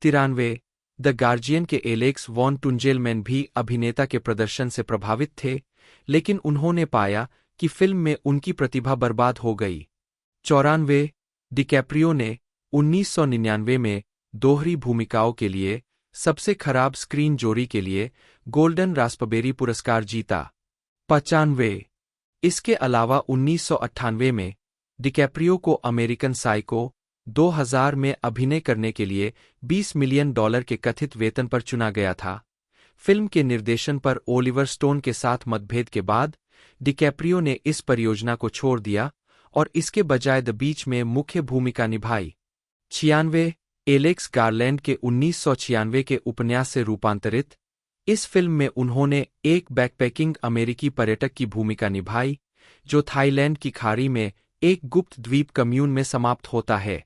93 द गार्जियन के एलेक्स वॉन टुंजेलमैन भी अभिनेता के प्रदर्शन से प्रभावित थे, लेकिन उन्होंने पाया कि फिल्म में उनकी प्रतिभा बर्बाद हो गई। 94 डिकैप्रियो ने 1999 में दोहरी भूमिकाओं के लिए सबसे खराब स्क्रीन जोड़ी के लिए गोल्डन रास्पबेरी पुरस्कार जीता। 95 इसके अलावा 1998 में डिकैप्रियो को अमेरिकन साइको 2000 में अभिनय करने के लिए $20 मिलियन के कथित वेतन पर चुना गया था। फिल्म के निर्देशन पर ओलिवर स्टोन के साथ मतभेद के बाद डिकैप्रियो ने इस परियोजना को छोड़ दिया और इसके बजाय द बीच में मुख्य भूमिका निभाई। 96 एलेक्स गारलैंड के 1996 के उपन्यास से रूपांतरित इस फिल्म में उन्होंने एक बैकपैकिंग अमेरिकी पर्यटक की भूमिका निभाई जो थाईलैंड की खाड़ी में एक गुप्त द्वीप कम्यून में समाप्त होता है।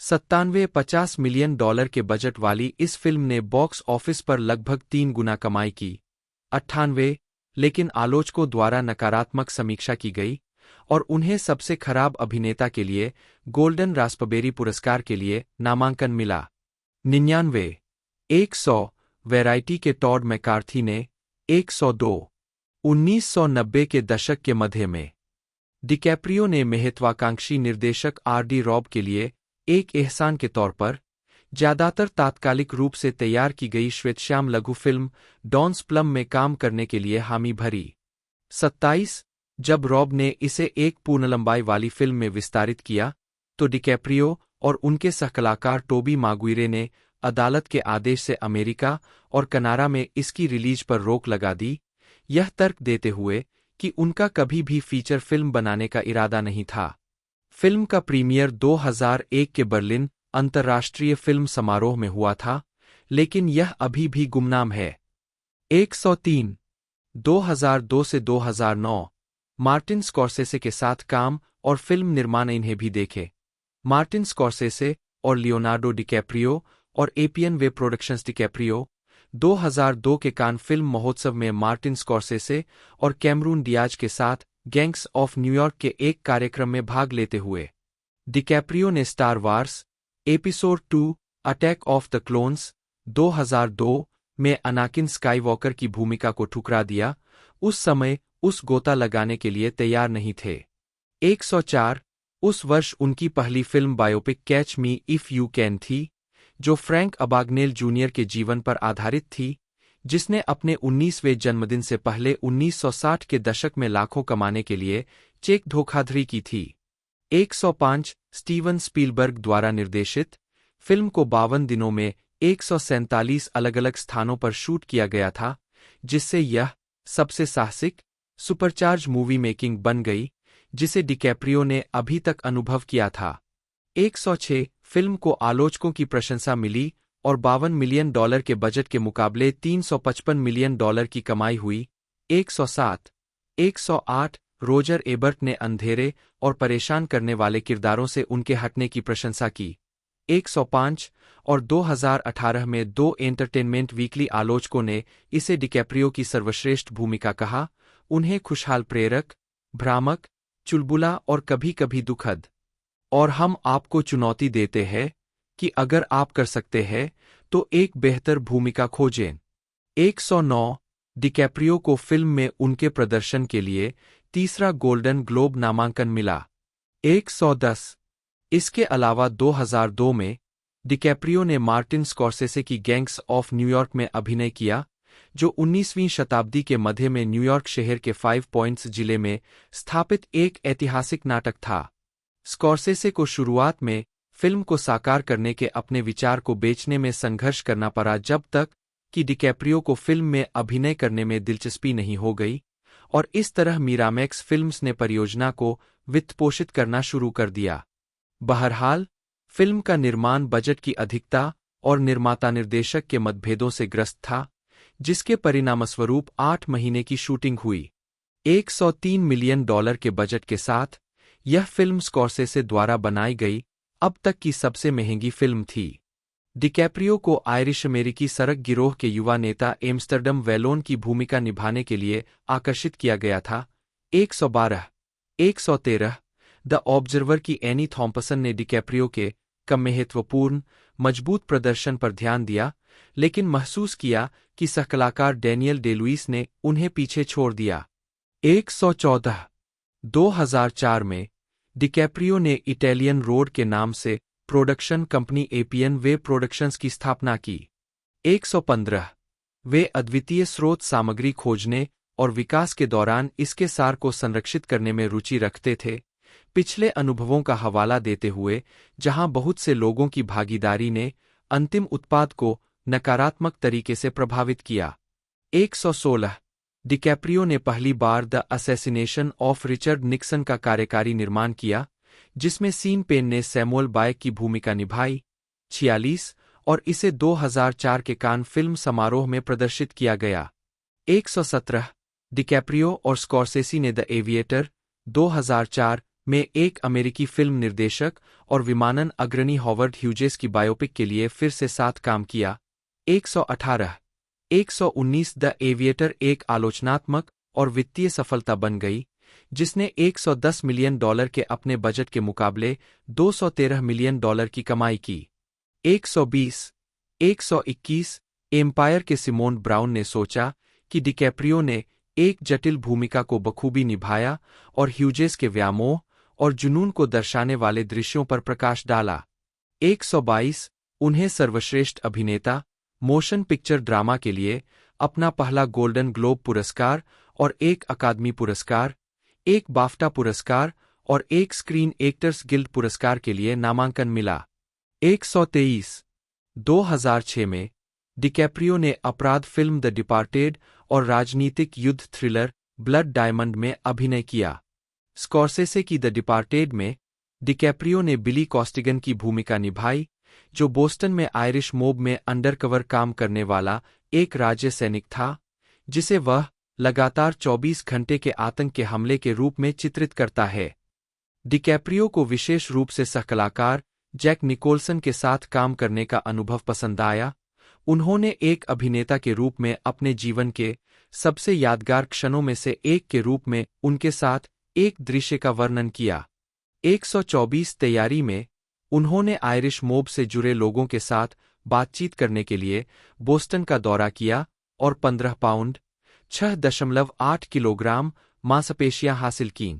97 $50 मिलियन के बजट वाली इस फिल्म ने बॉक्स ऑफिस पर लगभग 3 गुना कमाई की। 98 लेकिन आलोचकों द्वारा नकारात्मक समीक्षा की गई और उन्हें सबसे खराब अभिनेता के लिए गोल्डन रास्पबेरी पुरस्कार के लिए नामांकन मिला। 99 100 वैरायटी के टॉड मैकार्थी ने 102 1990 के दशक के मध्य में डिकैप्रियो ने महत्वाकांक्षी निर्देशक R.D. रॉब के लिए एक एहसान के तौर पर ज्यादातर तात्कालिक रूप से तैयार की गई श्वेतश्याम लघु फिल्म डॉन्स प्लम में काम करने के लिए हामी भरी। 27 जब रॉब ने इसे एक पूर्ण लंबाई वाली फिल्म में विस्तारित किया तो डिकैप्रियो और उनके सहकलाकार टोबी मागुइरे ने अदालत के आदेश से अमेरिका और कनाडा में इसकी रिलीज पर रोक लगा दी, यह तर्क देते हुए कि उनका कभी भी फीचर फिल्म बनाने का इरादा नहीं था। फिल्म का प्रीमियर 2001 के बर्लिन अंतर्राष्ट्रीय फिल्म समारोह में हुआ था, लेकिन यह अभी भी गुमनाम है। 103 2002 से 2009 मार्टिन स्कॉर्सेसे के साथ काम और फिल्म निर्माण इन्हें भी देखे। मार्टिन स्कॉर्सेसे और लियोनार्डो डिकैप्रियो और एपियन वे प्रोडक्शंस डिकैप्रियो 2002 के कान फिल्म महोत्सव में मार्टिन स्कॉर्सेसे और कैमरून डियाज के साथ गैंग्स ऑफ न्यूयॉर्क के एक कार्यक्रम में भाग लेते हुए। डिकैप्रियो ने star wars episode 2 attack of the clones 2002 में अनाकिन स्काईवॉकर की भूमिका को ठुकरा दिया, उस समय उस गोता लगाने के लिए तैयार नहीं थे। 104 उस वर्ष उनकी पहली film biopic catch me if you can थी, जो फ्रैंक अबागनेल जूनियर के जीवन पर आधारित थी, जिसने अपने 19वें जन्मदिन से पहले 1960 के दशक में लाखों कमाने के लिए चेक धोखाधड़ी की थी। 105 स्टीवन स्पीलबर्ग द्वारा निर्देशित फिल्म को 52 दिनों में 147 अलग-अलग स्थानों पर शूट किया गया था, जिससे यह सबसे साहसिक सुपरचार्ज मूवी मेकिंग बन गई जिसे डिकैप्रियो ने अभी तक अनुभव किया था। 106 फिल्म को आलोचकों की प्रशंसा मिली और $52 मिलियन के बजट के मुकाबले $355 मिलियन की कमाई हुई। 107 108 रोजर एबर्ट ने अंधेरे और परेशान करने वाले किरदारों से उनके हटने की प्रशंसा की। 105 और 2018 में दो एंटरटेनमेंट वीकली आलोचकों ने इसे डिकैप्रियो की सर्वश्रेष्ठ भूमिका कहा, उन्हें खुशहाल, प्रेरक, भ्रामक, चुलबुला और कभी-कभी दुखद। और हम आपको चुनौती देते हैं कि अगर आप कर सकते हैं तो एक बेहतर भूमिका खोजें। 109 डिकैप्रियो को फिल्म में उनके प्रदर्शन के लिए तीसरा गोल्डन ग्लोब नामांकन मिला। 110 इसके अलावा 2002 में डिकैप्रियो ने मार्टिन स्कॉर्सेसे की गैंग्स ऑफ न्यूयॉर्क में अभिनय किया, जो 19वीं शताब्दी के मध्य में न्यूयॉर्क शहर के 5 पॉइंट्स जिले में स्थापित एक ऐतिहासिक नाटक था। स्कॉर्सेसे को शुरुआत में फिल्म को साकार करने के अपने विचार को बेचने में संघर्ष करना पड़ा, जब तक कि डिकैप्रियो को फिल्म में अभिनय करने में दिलचस्पी नहीं हो गई, और इस तरह मिरामैक्स फिल्म्स ने परियोजना को वित्तपोषित करना शुरू कर दिया। बहरहाल, फिल्म का निर्माण बजट की अधिकता और निर्माता निर्देशक के मतभेदों से ग्रस्त था, जिसके परिणामस्वरूप 8 महीने की शूटिंग हुई। $103 मिलियन के बजट के साथ यह फिल्म स्कॉर्सेसे द्वारा बनाई गई अब तक की सबसे महंगी फिल्म थी। डिकैप्रियो को आयरिश अमेरिकी सड़क गिरोह के युवा नेता एम्स्टर्डम वैलोन की भूमिका निभाने के लिए आकर्षित किया गया था। 112 113 द ऑब्जर्वर की एनी थॉम्पसन ने डिकैप्रियो के कम महत्वपूर्ण, मजबूत प्रदर्शन पर ध्यान दिया, लेकिन महसूस किया कि सहकलाकार डैनियल डे-लुइस ने उन्हें पीछे छोड़ दिया। 114 2004 में डिकैप्रियो ने इटालियन रोड के नाम से प्रोडक्शन कंपनी एपियन वे प्रोडक्शंस की स्थापना की। 115 वे अद्वितीय स्रोत सामग्री खोजने और विकास के दौरान इसके सार को संरक्षित करने में रुचि रखते थे, पिछले अनुभवों का हवाला देते हुए जहां बहुत से लोगों की भागीदारी ने अंतिम उत्पाद को नकारात्मक तरीके से प्रभावित किया। 116 डिकैप्रियो ने पहली बार the assassination of Richard Nixon का कार्यकारी निर्माण किया, जिसमें सीन पेन ने सैमुअल बायक की भूमिका निभाई। 46 और इसे 2004 के कान फिल्म समारोह में प्रदर्शित किया गया। 117 डिकैप्रियो और स्कॉर्सेसी ने द एविएटर 2004 में एक अमेरिकी फिल्म निर्देशक और विमानन अग्रणी हॉवर्ड ह्यूजेस की बायोपिक के लिए फिर से साथ काम किया। 118 119 द एविएटर एक आलोचनात्मक और वित्तीय सफलता बन गई, जिसने $110 मिलियन के अपने बजट के मुकाबले $213 मिलियन की कमाई की। 120 121 एम्पायर के सिमोन ब्राउन ने सोचा कि डिकैप्रियो ने एक जटिल भूमिका को बखूबी निभाया और ह्यूजेस के व्यामोह और जुनून को दर्शाने वाले दृश्यों पर प्रकाश डाला। 122 उन्हें सर्वश्रेष्ठ अभिनेता मोशन पिक्चर ड्रामा के लिए अपना पहला गोल्डन ग्लोब पुरस्कार और एक अकादमी पुरस्कार, एक बाफ्टा पुरस्कार और एक स्क्रीन एक्टर्स गिल्ड पुरस्कार के लिए नामांकन मिला। 123 2006 में डिकैप्रियो ने अपराध फिल्म द डिपार्टेड और राजनीतिक युद्ध थ्रिलर ब्लड डायमंड में अभिनय किया। स्कॉर्सेसे की द डिपार्टेड में डिकैप्रियो ने बिली कॉस्टिगन की भूमिका निभाई, जो बोस्टन में आयरिश मोब में अंडरकवर काम करने वाला एक राज्य सैनिक था, जिसे वह लगातार 24 घंटे के आतंक के हमले के रूप में चित्रित करता है। डिकैप्रियो को विशेष रूप से सहकलाकार जैक निकोलसन के साथ काम करने का अनुभव पसंद आया। उन्होंने एक अभिनेता के रूप में अपने जीवन के सबसे यादगार क्षणों में से एक के रूप में उनके साथ एक दृश्य का वर्णन किया। 124 तैयारी में उन्होंने आयरिश मोब से जुड़े लोगों के साथ बातचीत करने के लिए बोस्टन का दौरा किया और 15 पाउंड 6.8 किलोग्राम मांसपेशियां हासिल कीं।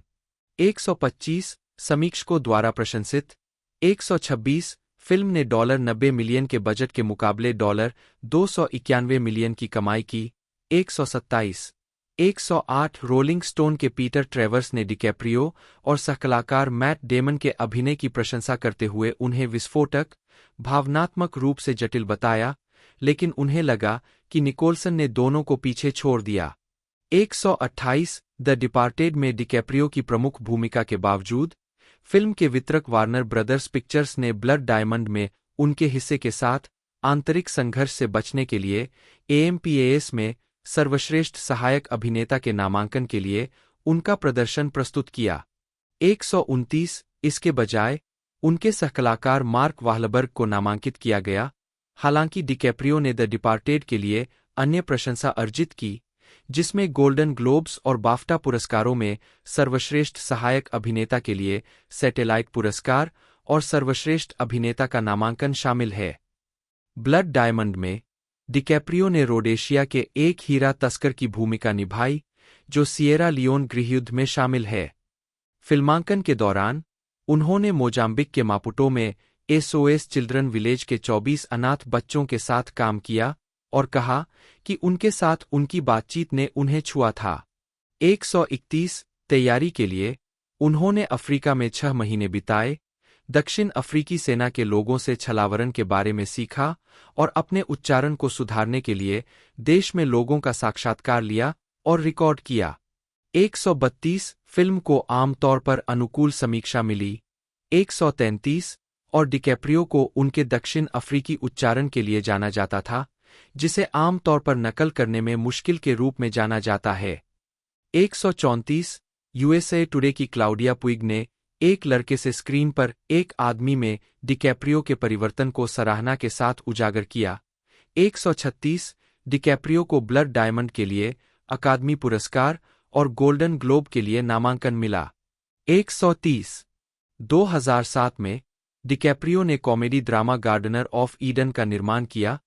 125 समीक्षकों द्वारा प्रशंसित। 126 फिल्म ने $90 मिलियन के बजट के मुकाबले $291 मिलियन की कमाई की। 127 108 रोलिंग स्टोन के पीटर ट्रेवर्स ने डिकैप्रियो और सहकलाकार मैट डेमन के अभिनय की प्रशंसा करते हुए उन्हें विस्फोटक, भावनात्मक रूप से जटिल बताया, लेकिन उन्हें लगा कि निकोलसन ने दोनों को पीछे छोड़ दिया। 128 द डिपार्टेड में डिकैप्रियो की प्रमुख भूमिका के बावजूद फिल्म के वितरक वार्नर ब्रदर्स पिक्चर्स ने ब्लड डायमंड में उनके हिस्से के साथ आंतरिक संघर्ष से बचने के लिए AMPAS में सर्वश्रेष्ठ सहायक अभिनेता के नामांकन के लिए उनका प्रदर्शन प्रस्तुत किया। 129 इसके बजाय उनके सहकलाकार मार्क वाहलबर्ग को नामांकित किया गया। हालांकि डिकैप्रियो ने द डिपार्टेड के लिए अन्य प्रशंसा अर्जित की, जिसमें गोल्डन ग्लोब्स और बाफ्टा पुरस्कारों में सर्वश्रेष्ठ सहायक अभिनेता के लिए सैटेलाइट पुरस्कार और सर्वश्रेष्ठ अभिनेता का नामांकन शामिल है। ब्लड डायमंड में डिकैप्रियो ने रोडेशिया के एक हीरा तस्कर की भूमिका निभाई, जो सिएरा लियोन गृहयुद्ध में शामिल है। फिल्मांकन के दौरान उन्होंने मोजाम्बिक के मापुटो में SOS चिल्ड्रन विलेज के 24 अनाथ बच्चों के साथ काम किया और कहा कि उनके साथ उनकी बातचीत ने उन्हें छुआ था। 131 तैयारी के लिए उन्होंने अफ्रीका में 6 महीने बिताए, दक्षिण अफ्रीकी सेना के लोगों से छलावरण के बारे में सीखा और अपने उच्चारण को सुधारने के लिए देश में लोगों का साक्षात्कार लिया और रिकॉर्ड किया। 132 फिल्म को आमतौर पर अनुकूल समीक्षा मिली। 133 और डिकैप्रियो को उनके दक्षिण अफ्रीकी उच्चारण के लिए जाना जाता था, जिसे आमतौर पर नकल करने में मुश्किल के रूप में जाना जाता है। 134 USA टुडे की क्लाउडिया पुइग ने एक लड़के से स्क्रीन पर एक आदमी में डिकैप्रियो के परिवर्तन को सराहना के साथ उजागर किया। 136 डिकैप्रियो को ब्लड डायमंड के लिए अकादमी पुरस्कार और गोल्डन ग्लोब के लिए नामांकन मिला। 130 2007 में डिकैप्रियो ने comedy drama Gardener of Eden का निर्माण किया,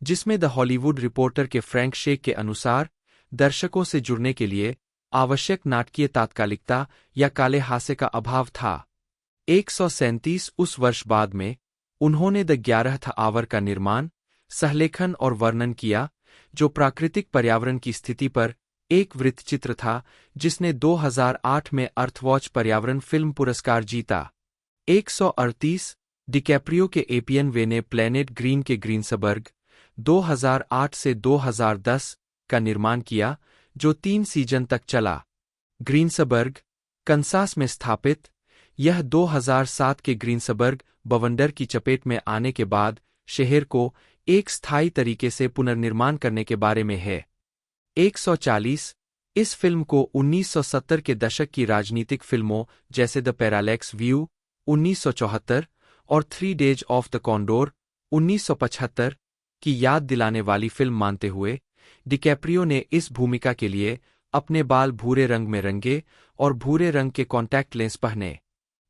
जिसमें द हॉलीवुड रिपोर्टर के फ्रैंक शेक के अनुसार दर्शकों से जुड़ने के लिए आवश्यक नाटकीय तात्कालिकता या काले हास्य का अभाव था। 137 उस वर्ष बाद में उन्होंने द 11th आवर का निर्माण, सहलेखन और वर्णन किया, जो प्राकृतिक पर्यावरण की स्थिति पर एक वृत्तचित्र था, जिसने 2008 में अर्थवॉच पर्यावरण फिल्म पुरस्कार जीता। 138 डिकैप्रियो के एपियन वे ने प्लेनेट ग्रीन के ग्रीनसबर्ग 2008 से 2010 का निर्माण किया, जो 3 सीजन तक चला। ग्रीनसबर्ग कंसास में स्थापित, यह 2007 के ग्रीनसबर्ग बवंडर की चपेट में आने के बाद शहर को एक स्थायी तरीके से पुनर्निर्माण करने के बारे में है। 140 इस फिल्म को 1970 के दशक की राजनीतिक फिल्मों जैसे द पैरालैक्स व्यू 1974 और 3 डेज ऑफ द कॉन्डोर 1975 की याद दिलाने वाली फिल्म मानते हुए डिकैप्रियो ने इस भूमिका के लिए अपने बाल भूरे रंग में रंगे और भूरे रंग के कॉन्टैक्ट लेंस पहने।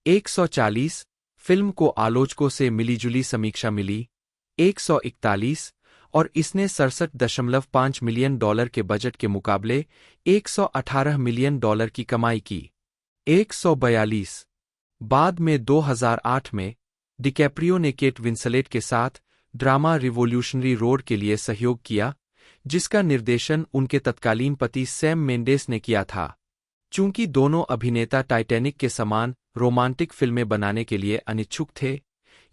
140 फिल्म को आलोचकों से मिलीजुली समीक्षा मिली। 141 और इसने $67.5 मिलियन के बजट के मुकाबले $118 मिलियन की कमाई की। 142 बाद में 2008 में डिकैप्रियो ने केट विंसलेट के साथ ड्रामा रिवोल्यूशनरी रोड के लिए सहयोग किया, जिसका निर्देशन उनके तत्कालीन पति सैम मेंडेस ने किया था। चूंकि दोनों अभिनेता टाइटैनिक के समान रोमांटिक फिल्में बनाने के लिए अनिच्छुक थे,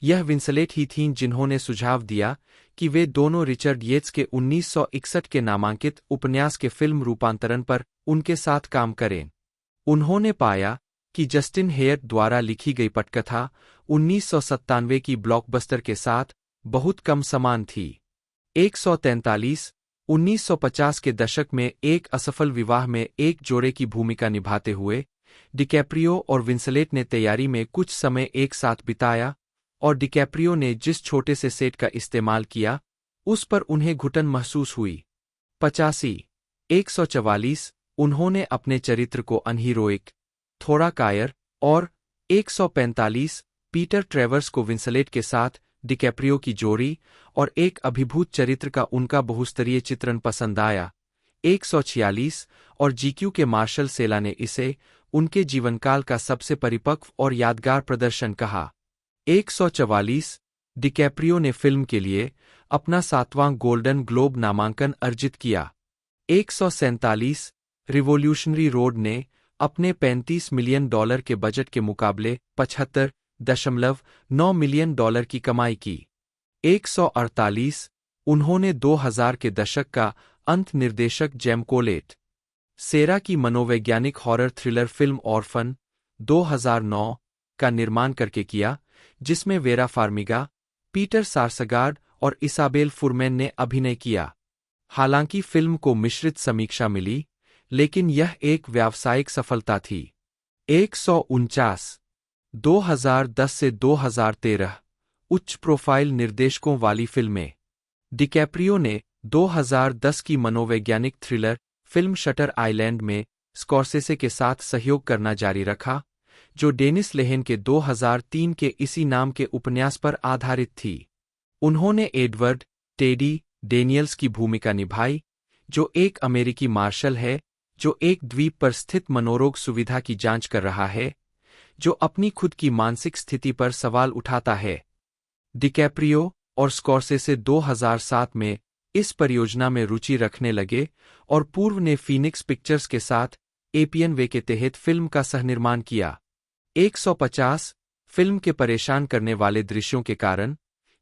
यह विंसलेट ही थीं जिन्होंने सुझाव दिया कि वे दोनों रिचर्ड येट्स के 1961 के नामांकित उपन्यास के फिल्म रूपांतरण पर उनके साथ काम करें। उन्होंने पाया कि जस्टिन हेयर द्वारा लिखी गई पटकथा 1997 की ब्लॉकबस्टर के साथ बहुत कम समान थी। 143 1950 के दशक में एक असफल विवाह में एक जोड़े की भूमिका निभाते हुए डिकैप्रियो और विंसलेट ने तैयारी में कुछ समय एक साथ बिताया, और डिकैप्रियो ने जिस छोटे से सेट का इस्तेमाल किया उस पर उन्हें घुटन महसूस हुई। 85 144 उन्होंने अपने चरित्र को अनहीरोइक, थोड़ा कायर और 145 पीटर ट्रेवर्स को विंसलेट के साथ डिकैप्रियो की जोड़ी और एक अभिभूत चरित्र का उनका बहुस्तरीय चित्रण पसंद आया। 146 और जीक्यू के मार्शल सेला ने इसे उनके जीवनकाल का सबसे परिपक्व और यादगार प्रदर्शन कहा। 144 डिकैप्रियो ने फिल्म के लिए अपना 7वां गोल्डन ग्लोब नामांकन अर्जित किया। 147 रिवॉल्यूशनरी रोड ने अपने $35 मिलियन के बजट के मुकाबले 75.9 मिलियन की कमाई की। 148 उन्होंने 2000 के दशक का अंत निर्देशक जेम कोलेट सेरा की मनोवैज्ञानिक हॉरर थ्रिलर फिल्म ऑर्फन 2009 का निर्माण करके किया, जिसमें वेरा फार्मिगा, पीटर सारसगार्ड और इसाबेल फुरमैन ने अभिनय किया। हालांकि फिल्म को मिश्रित समीक्षा मिली, लेकिन यह एक व्यावसायिक सफलता थी। 149 2010 से 2013 उच्च प्रोफाइल निर्देशकों वाली फिल्में। डिकैप्रियो ने 2010 की मनोवैज्ञानिक थ्रिलर फिल्म शटर आइलैंड में स्कॉर्सेसे के साथ सहयोग करना जारी रखा, जो डेनिस लेहेन के 2003 के इसी नाम के उपन्यास पर आधारित थी। उन्होंने एडवर्ड टेडी डेनियल्स की भूमिका निभाई, जो एक अमेरिकी मार्शल है जो एक द्वीप पर स्थित मनोरोग सुविधा की जांच कर रहा है, जो अपनी खुद की मानसिक स्थिति पर सवाल उठाता है। डिकैप्रियो और स्कॉर्सेसे 2007 में इस परियोजना में रुचि रखने लगे और पूर्व ने फीनिक्स पिक्चर्स के साथ एपियन वे के तहत फिल्म का सहनिर्माण किया। 150 फिल्म के परेशान करने वाले दृश्यों के कारण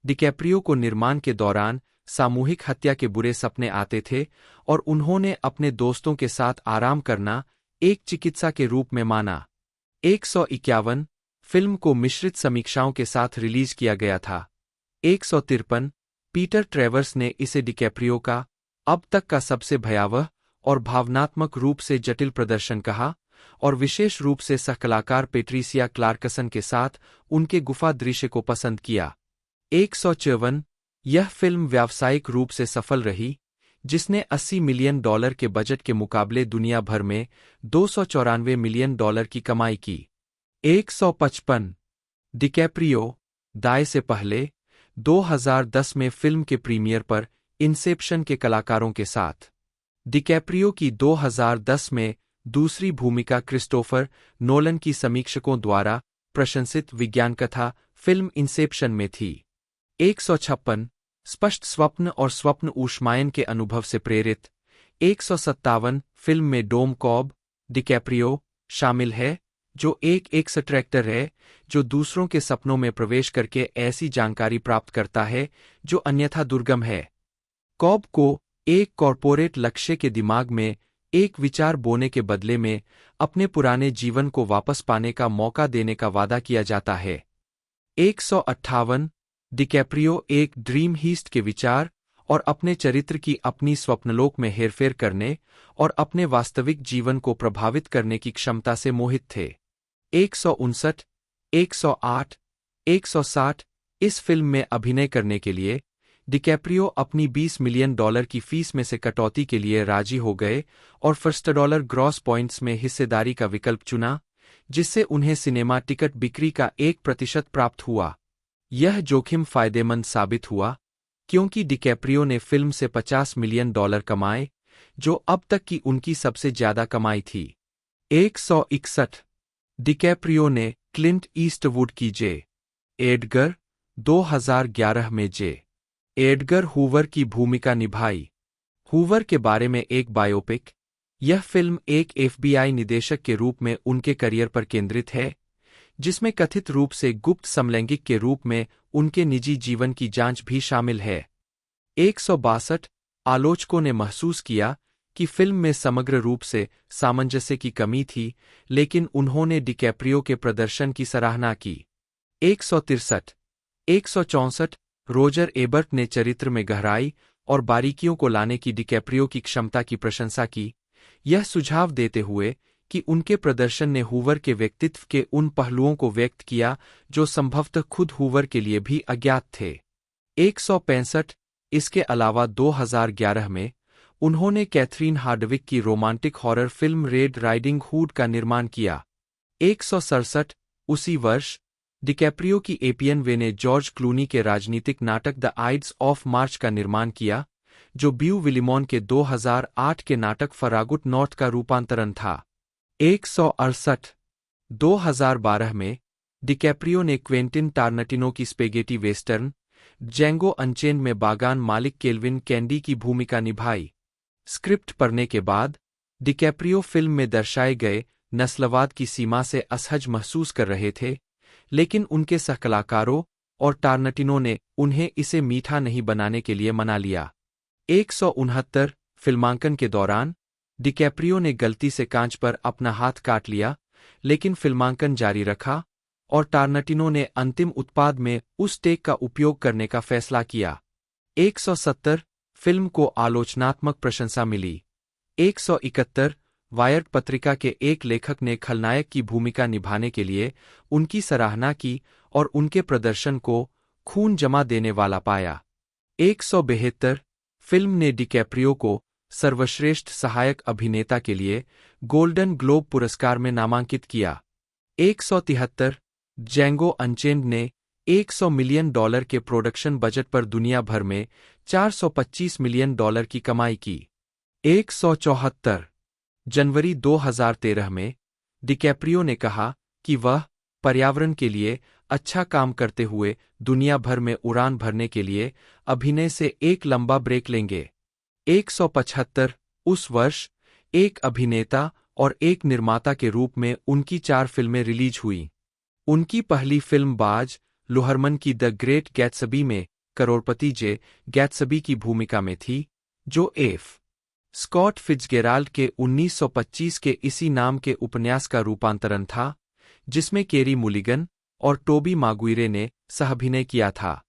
डिकैप्रियो को निर्माण के दौरान सामूहिक हत्या के बुरे सपने आते थे और उन्होंने अपने दोस्तों के साथ आराम करना एक चिकित्सा के रूप में माना। 151 फिल्म को मिश्रित समीक्षाओं के साथ रिलीज किया गया था। 153 पीटर ट्रेवर्स ने इसे डिकैप्रियो का अब तक का सबसे भयावह और भावनात्मक रूप से जटिल प्रदर्शन कहा और विशेष रूप से सहकलाकार पेट्रिसिया क्लार्कसन के साथ उनके गुफा दृश्य को पसंद किया। 154 यह फिल्म व्यावसायिक रूप से सफल रही, जिसने $80 मिलियन के बजट के मुकाबले दुनिया भर में $294 मिलियन की कमाई की। 155 डिकैप्रियो दाय से पहले 2010 में फिल्म के प्रीमियर पर इंसेप्शन के कलाकारों के साथ। डिकैप्रियो की 2010 में दूसरी भूमिका क्रिस्टोफर नोलन की समीक्षकों द्वारा प्रशंसित विज्ञान कथा फिल्म इंसेप्शन में थी। 156 स्पष्ट स्वप्न और स्वप्न ऊष्मायन के अनुभव से प्रेरित। 157 फिल्म में डोम कॉब डिकैप्रियो शामिल है, जो एक एक्सट्रैक्टर है जो दूसरों के सपनों में प्रवेश करके ऐसी जानकारी प्राप्त करता है जो अन्यथा दुर्गम है। कॉब को एक कॉर्पोरेट लक्ष्य के दिमाग में एक विचार बोने के बदले में अपने पुराने जीवन को वापस पाने का मौका देने का वादा किया जाता है। 158 डिकैप्रियो एक ड्रीम हीस्ट के विचार और अपने चरित्र की अपनी स्वप्नलोक में हेरफेर करने और अपने वास्तविक जीवन को प्रभावित करने की क्षमता से मोहित थे। 159 108 160 इस फिल्म में अभिनय करने के लिए डिकैप्रियो अपनी $20 मिलियन की फीस में से कटौती के लिए राजी हो गए और $1 ग्रॉस पॉइंट्स में हिस्सेदारी का विकल्प चुना, जिससे उन्हें सिनेमा टिकट बिक्री का 1% प्राप्त हुआ। यह जोखिम फायदेमंद साबित हुआ क्योंकि डिकैप्रियो ने फिल्म से $50 मिलियन कमाए, जो अब तक की उनकी सबसे ज्यादा कमाई थी। 161 डिकैप्रियो ने क्लिंट ईस्टवुड की जे. एडगर 2011 में जे. एडगर हूवर की भूमिका निभाई। हूवर के बारे में एक बायोपिक। यह फिल्म एक FBI निदेशक के रूप में उनके करियर पर केंद्रित है, जिसमें कथित रूप से गुप्त समलैंगिक के रूप में उनके निजी जीवन की जांच भी शामिल है। 162 आलोचकों ने महसूस किया कि फिल्म में समग्र रूप से सामंजस्य की कमी थी, लेकिन उन्होंने डिकैप्रियो के प्रदर्शन की सराहना की। 163 164 रोजर एबर्ट ने चरित्र में गहराई और बारीकियों को लाने की डिकैप्रियो की क्षमता की प्रशंसा की, यह सुझाव देते हुए कि उनके प्रदर्शन ने हूवर के व्यक्तित्व के उन पहलुओं को व्यक्त किया जो संभवतः खुद हूवर के लिए भी अज्ञात थे। 165 इसके अलावा 2011 में उन्होंने कैथरीन हार्डविक की romantic horror film red riding hood का निर्माण किया। 167 उसी वर्ष डिकैप्रियो की एपियन वे ने जॉर्ज क्लूनी के राजनीतिक नाटक द आइड्स ऑफ मार्च का निर्माण किया, जो ब्यू विलिमॉन के 2008 के नाटक फरागुट नॉर्थ का रूपांतरण था। 168 2012 में डिकैप्रियो ने क्वेंटिन टारनटिनो की स्पेगेटी वेस्टर्न जेंगो अनचेंड में बागान मालिक केल्विन कैंडी की भूमिका निभाई। स्क्रिप्ट पढ़ने के बाद डिकैप्रियो फिल्म में दर्शाए गए नस्लवाद की सीमा से असहज महसूस कर रहे थे, लेकिन उनके सहकलाकारों और टारनटिनो ने उन्हें इसे मीठा नहीं बनाने के लिए मना लिया। 169 फिल्मांकन के दौरान डिकैप्रियो ने गलती से कांच पर अपना हाथ काट लिया, लेकिन फिल्मांकन जारी रखा और टारनटिनो ने अंतिम उत्पाद में उस टेक का उपयोग करने का फैसला किया। 170 फिल्म को आलोचनात्मक प्रशंसा मिली। 171 वायर्ड पत्रिका के एक लेखक ने खलनायक की भूमिका निभाने के लिए उनकी सराहना की और उनके प्रदर्शन को खून जमा देने वाला पाया। 172 फिल्म ने डिकैप्रियो को सर्वश्रेष्ठ सहायक अभिनेता के लिए गोल्डन ग्लोब पुरस्कार में नामांकित किया। 173 जेंगो अनचेंड ने $100 मिलियन के प्रोडक्शन बजट पर दुनिया भर में $425 मिलियन की कमाई की। 174 जनवरी 2013 में डिकैप्रियो ने कहा कि वह पर्यावरण के लिए अच्छा काम करते हुए दुनिया भर में उड़ान भरने के लिए अभिनय से एक लंबा ब्रेक लेंगे। 175 उस वर्ष एक अभिनेता और एक निर्माता के रूप में उनकी 4 फिल्में रिलीज हुई। उनकी पहली फिल्म बाज लुहरमन की द ग्रेट गैट्सबी में करोड़पति जे गैट्सबी की भूमिका में थी, जो एफ. स्कॉट फिट्जगेराल्ड के 1925 के इसी नाम के उपन्यास का रूपांतरण था, जिसमें केरी मुलिगन और टोबी मागुइरे ने सहअभिनय किया था।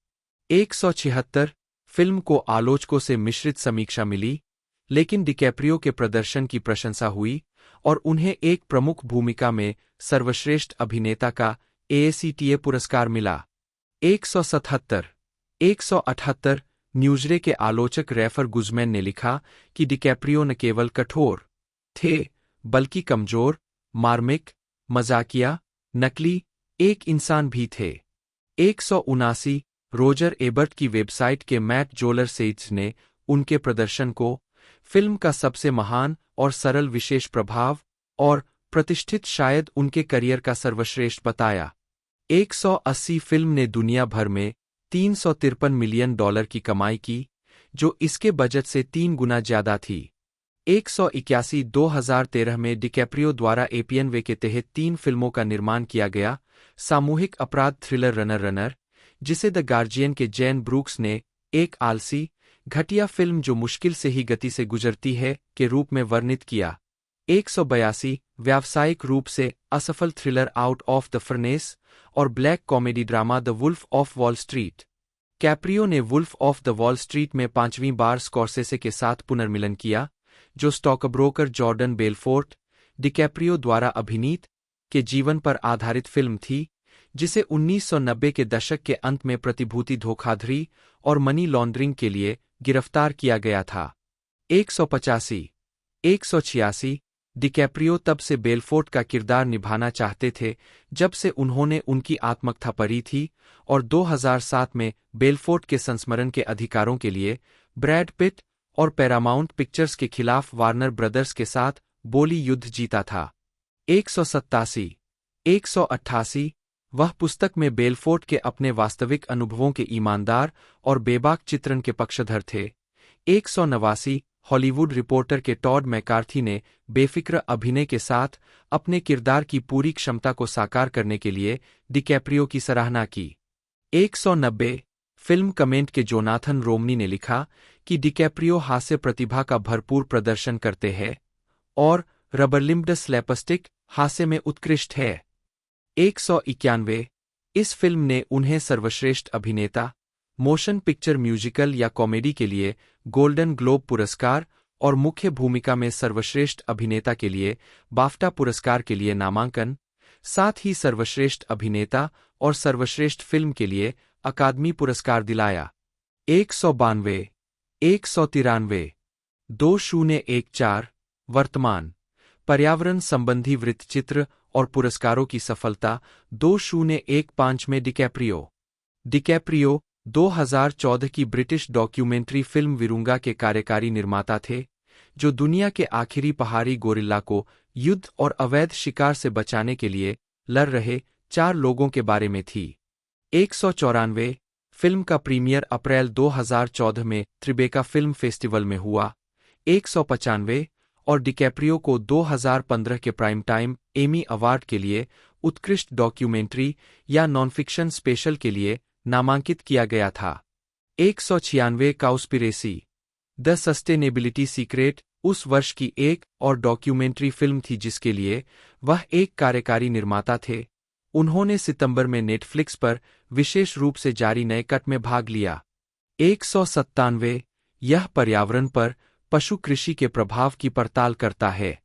176 फिल्म को आलोचकों से मिश्रित समीक्षा मिली, लेकिन डिकैप्रियो के प्रदर्शन की प्रशंसा हुई और उन्हें एक प्रमुख भूमिका में सर्वश्रेष्ठ अभिनेता का AACTA पुरस्कार मिला। 178 न्यूज़रे के आलोचक रैफर गुज़मैन ने लिखा कि डिकैप्रियो न केवल कठोर थे, बल्कि कमजोर, मार्मिक, मजाकिया, नकली एक इंसान भी थे। 179 रोजर एबर्ट की वेबसाइट के मैट जोलर सेट्स ने उनके प्रदर्शन को फिल्म का सबसे महान और सरल विशेष प्रभाव और प्रतिष्ठित शायद उनके करियर का सर्वश्रेष्ठ बताया। 180 फिल्म ने दुनिया भर में $353 मिलियन की कमाई की, जो इसके बजट से 3 गुना ज्यादा थी। 181 2013 में डिकैप्रियो द्वारा एपियन वे के तहत 3 फिल्मों का निर्माण किया गया सामूहिक अपराध थ्रिलर रनर, जिसे द गार्जियन के जैन ब्रूक्स ने एक आलसी, घटिया फिल्म जो मुश्किल से ही गति से गुजरती है के रूप में वर्णित किया। 182 व्यावसायिक रूप से असफल thriller out of the furnace और black comedy drama the wolf of Wall Street. Caprio ने wolf of the Wall Street में 5वीं बार स्कॉर्सेसे के साथ पुनर्मिलन किया, जो स्टॉकब्रोकर जॉर्डन बेलफोर्ट डिकैप्रियो द्वारा अभिनीत के जीवन पर आधारित फिल्म थी, जिसे 1990 के दशक के अंत में प्रतिभूति धोखाधड़ी और मनी लॉन्ड्रिंग के लिए गिरफ्तार किया गया था। 186 डिकैप्रियो तब से बेलफोर्ट का किरदार निभाना चाहते थे जब से उन्होंने उनकी आत्मकथा पढ़ी थी, और 2007 में बेलफोर्ट के संस्मरण के अधिकारों के लिए ब्रैड पिट और पैरामाउंट पिक्चर्स के खिलाफ वार्नर ब्रदर्स के साथ बोली युद्ध जीता था। 188 वह पुस्तक में बेलफोर्ट के अपने वास्तविक अनुभवों के ईमानदार और बेबाक चित्रण के पक्षधर थे। 189 हॉलीवुड रिपोर्टर के टॉड मैकार्थी ने बेफिक्र अभिनय के साथ अपने किरदार की पूरी क्षमता को साकार करने के लिए डिकैप्रियो की सराहना की। 190 फिल्म कमेंट के जोनाथन रोमनी ने लिखा कि डिकैप्रियो हास्य प्रतिभा का भरपूर प्रदर्शन करते हैं और रबरलिम्प्ड स्लैपस्टिक हास्य में उत्कृष्ट है। 191 इस फिल्म ने उन्हें सर्वश्रेष्ठ अभिनेता, मोशन पिक्चर म्यूजिकल या कॉमेडी के लिए गोल्डन ग्लोब पुरस्कार और मुख्य भूमिका में सर्वश्रेष्ठ अभिनेता के लिए बाफ्टा पुरस्कार के लिए नामांकन, साथ ही सर्वश्रेष्ठ अभिनेता और सर्वश्रेष्ठ फिल्म के लिए अकादमी पुरस्कार दिलाया। 192 193 2014 वर्तमान पर्यावरण संबंधी वृत्तचित्र और पुरस्कारों की सफलता 2015 में डिकैप्रियो 2014 की ब्रिटिश डॉक्यूमेंट्री फिल्म विरुंगा के कार्यकारी निर्माता थे, जो दुनिया के आखिरी पहाड़ी गोरिल्ला को युद्ध और अवैध शिकार से बचाने के लिए लड़ रहे 4 लोगों के बारे में थी। 194 फिल्म का प्रीमियर अप्रैल 2014 में त्रिबेका फिल्म फेस्टिवल में हुआ। 195 और डिकैप्रियो को 2015 के प्राइम टाइम एमी अवार्ड के लिए उत्कृष्ट डॉक्यूमेंट्री या नॉनफिक्शन स्पेशल के लिए नामांकित किया गया था। 196 काउस्पिरेसी द सस्टेनेबिलिटी सीक्रेट उस वर्ष की एक और डॉक्यूमेंट्री फिल्म थी जिसके लिए वह एक कार्यकारी निर्माता थे। उन्होंने सितंबर में नेटफ्लिक्स पर विशेष रूप से जारी नए कट में भाग लिया। 197 यह पर्यावरण पर पशु कृषि के प्रभाव की पड़ताल करता है।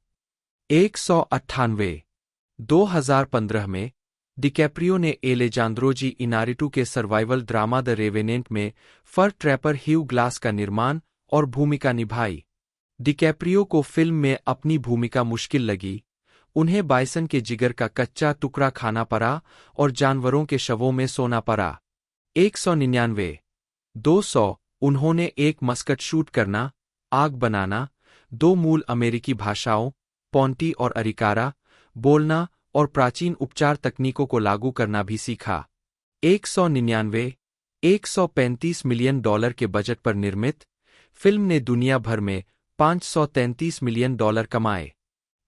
198 2015 में डिकैप्रियो ने एलेजांद्रो जी इनारिटू के सर्वाइवल ड्रामा द रेवेनेंट में फर ट्रैपर ह्यू ग्लास का निर्माण और भूमिका निभाई। डिकैप्रियो को फिल्म में अपनी भूमिका मुश्किल लगी। उन्हें बाइसन के जिगर का कच्चा टुकड़ा खाना पड़ा और जानवरों के शवों में सोना पड़ा। 199 200 उन्होंने एक मस्कट शूट करना, आग बनाना, 2 मूल अमेरिकी भाषाओं पोंटी और अरिकारा बोलना और प्राचीन उपचार तकनीकों को लागू करना भी सीखा। 199 $135 मिलियन के बजट पर निर्मित फिल्म ने दुनिया भर में $533 मिलियन कमाए।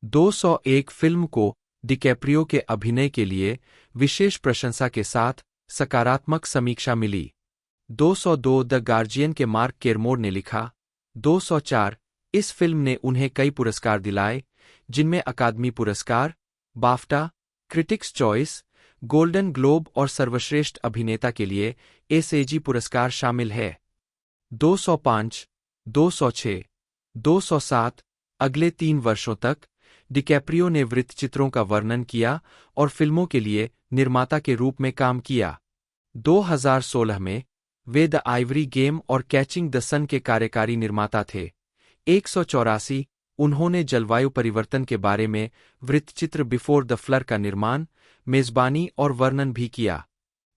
201 फिल्म को डिकैप्रियो के अभिनय के लिए विशेष प्रशंसा के साथ सकारात्मक समीक्षा मिली। 202 द गार्जियन के मार्क केरमोर ने लिखा। 204 इस फिल्म ने उन्हें कई पुरस्कार दिलाए, जिनमें अकादमी पुरस्कार, BAFTA, critics choice, golden globe और सर्वश्रेष्ठ अभिनेता के लिए एसएजी पुरस्कार शामिल है। 205 206 207 अगले 3 वर्षों तक डिकैप्रियो ने वृत्तचित्रों का वर्णन किया और फिल्मों के लिए निर्माता के रूप में काम किया। 2016 में वे द आइवरी गेम और कैचिंग द सन के कार्यकारी निर्माता थे। 184 उन्होंने जलवायु परिवर्तन के बारे में वृत्तचित्र बिफोर द फ्लड का निर्माण, मेजबानी और वर्णन भी किया।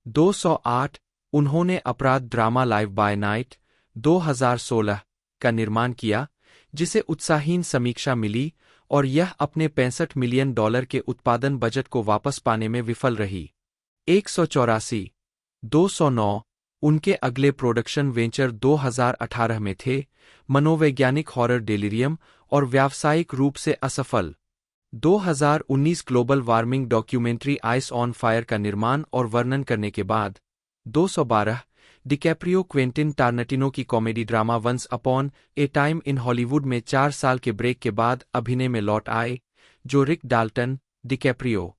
208 उन्होंने अपराध ड्रामा लाइव बाय नाइट 2016 का निर्माण किया, जिसे उत्साहहीन समीक्षा मिली और यह अपने $65 मिलियन के उत्पादन बजट को वापस पाने में विफल रही। 184 209 उनके अगले प्रोडक्शन वेंचर 2018 में थे, मनोवैज्ञानिक हॉरर डेलिरियम और व्यावसायिक रूप से असफल। 2019 global warming documentary ice on fire का निर्माण और वर्णन करने के बाद। 212 डिकैप्रियो क्वेंटिन टारनटिनो की comedy drama once upon a time in Hollywood में 4 साल के ब्रेक के बाद अभिनय में लौट आए, जो रिक डाल्टन, डिकैप्रियो,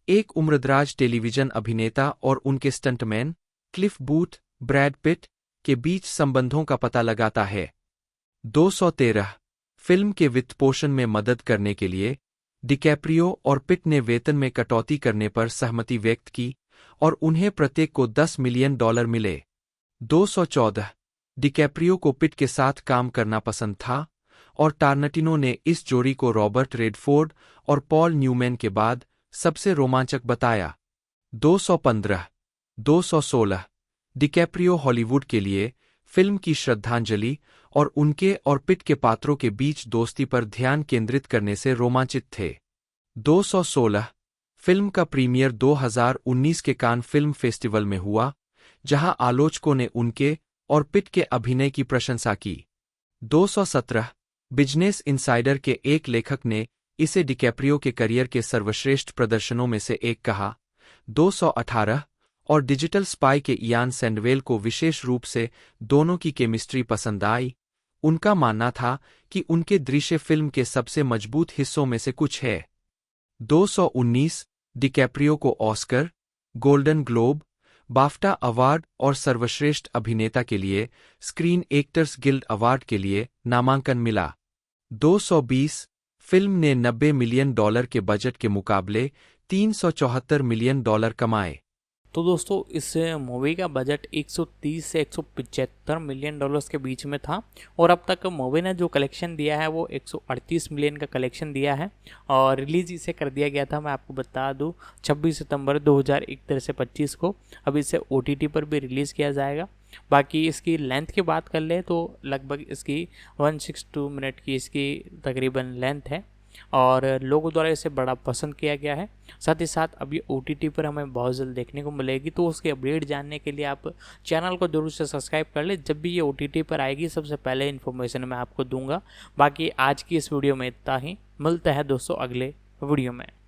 एक उम्रदराज टेलीविजन अभिनेता और उनके stuntman, Cliff booth, Brad Pitt के बीच संबंधों का पता लगाता है। 213 फिल्म के वित्तपोषण में मदद करने के लिए डिकैप्रियो और पिट ने वेतन में कटौती करने पर सहमति व्यक्त की और उन्हें प्रत्येक को $10 मिलियन मिले। 214 डिकैप्रियो को पिट के साथ काम करना पसंद था और टारनटिनो ने इस जोड़ी को रॉबर्ट रेडफोर्ड और पॉल न्यूमैन के बाद सबसे रोमांचक बताया। 215 216 डिकैप्रियो हॉलीवुड के लिए फिल्म की श्रद्धांजलि और उनके और पिट के पात्रों के बीच दोस्ती पर ध्यान केंद्रित करने से रोमांचित थे। 216 फिल्म का प्रीमियर 2019 के कान फिल्म फेस्टिवल में हुआ, जहां आलोचकों ने उनके और पिट के अभिनय की प्रशंसा की। 217 बिजनेस इनसाइडर के एक लेखक ने इसे डिकैप्रियो के करियर के सर्वश्रेष्ठ प्रदर्शनों में से एक कहा। 218 और डिजिटल स्पाई के इयान सैंडवेल को विशेष रूप से दोनों की केमिस्ट्री पसंद आई। उनका मानना था कि उनके दृश्य फिल्म के सबसे मजबूत हिस्सों में से कुछ है। 219 डिकैप्रियो को Oscar, golden globe, BAFTA award और सर्वश्रेष्ठ अभिनेता के लिए स्क्रीन एक्टर्स गिल्ड अवार्ड के लिए नामांकन मिला। 220 फिल्म ने $90 मिलियन के बजट के मुकाबले $374 मिलियन कमाए। तो दोस्तों इस मूवी का बजट 130 से 175 मिलियन डॉलर्स के बीच में था और अब तक मूवी ने जो कलेक्शन दिया है वो 138 मिलियन का कलेक्शन दिया है और रिलीज़ इसे कर दिया गया था, मैं आपको बता दूं, 26 सितंबर 2025 को। अब इसे OTT पर भी रिलीज़ किया जाएगा। बाकी इसकी लेंथ की बात कर ले तो लगभग इसकी 162 मिनट की इसकी तकरीबन लेंथ है और लोगों द्वारा इसे बड़ा पसंद किया गया है। साथ ही साथ अब ये OTT पर हमें बहुत जल्द देखने को मिलेगी, तो उसकी अपडेट जानने के लिए आप चैनल को जरूर से सब्सक्राइब कर ले। जब भी ये OTT पर आएगी सबसे पहले इन्फॉर्मेशन मैं आपको दूंगा। बाकी आज की इस वीडियो में इतना ही, मिलता है दोस्तों अगले वीडियो में।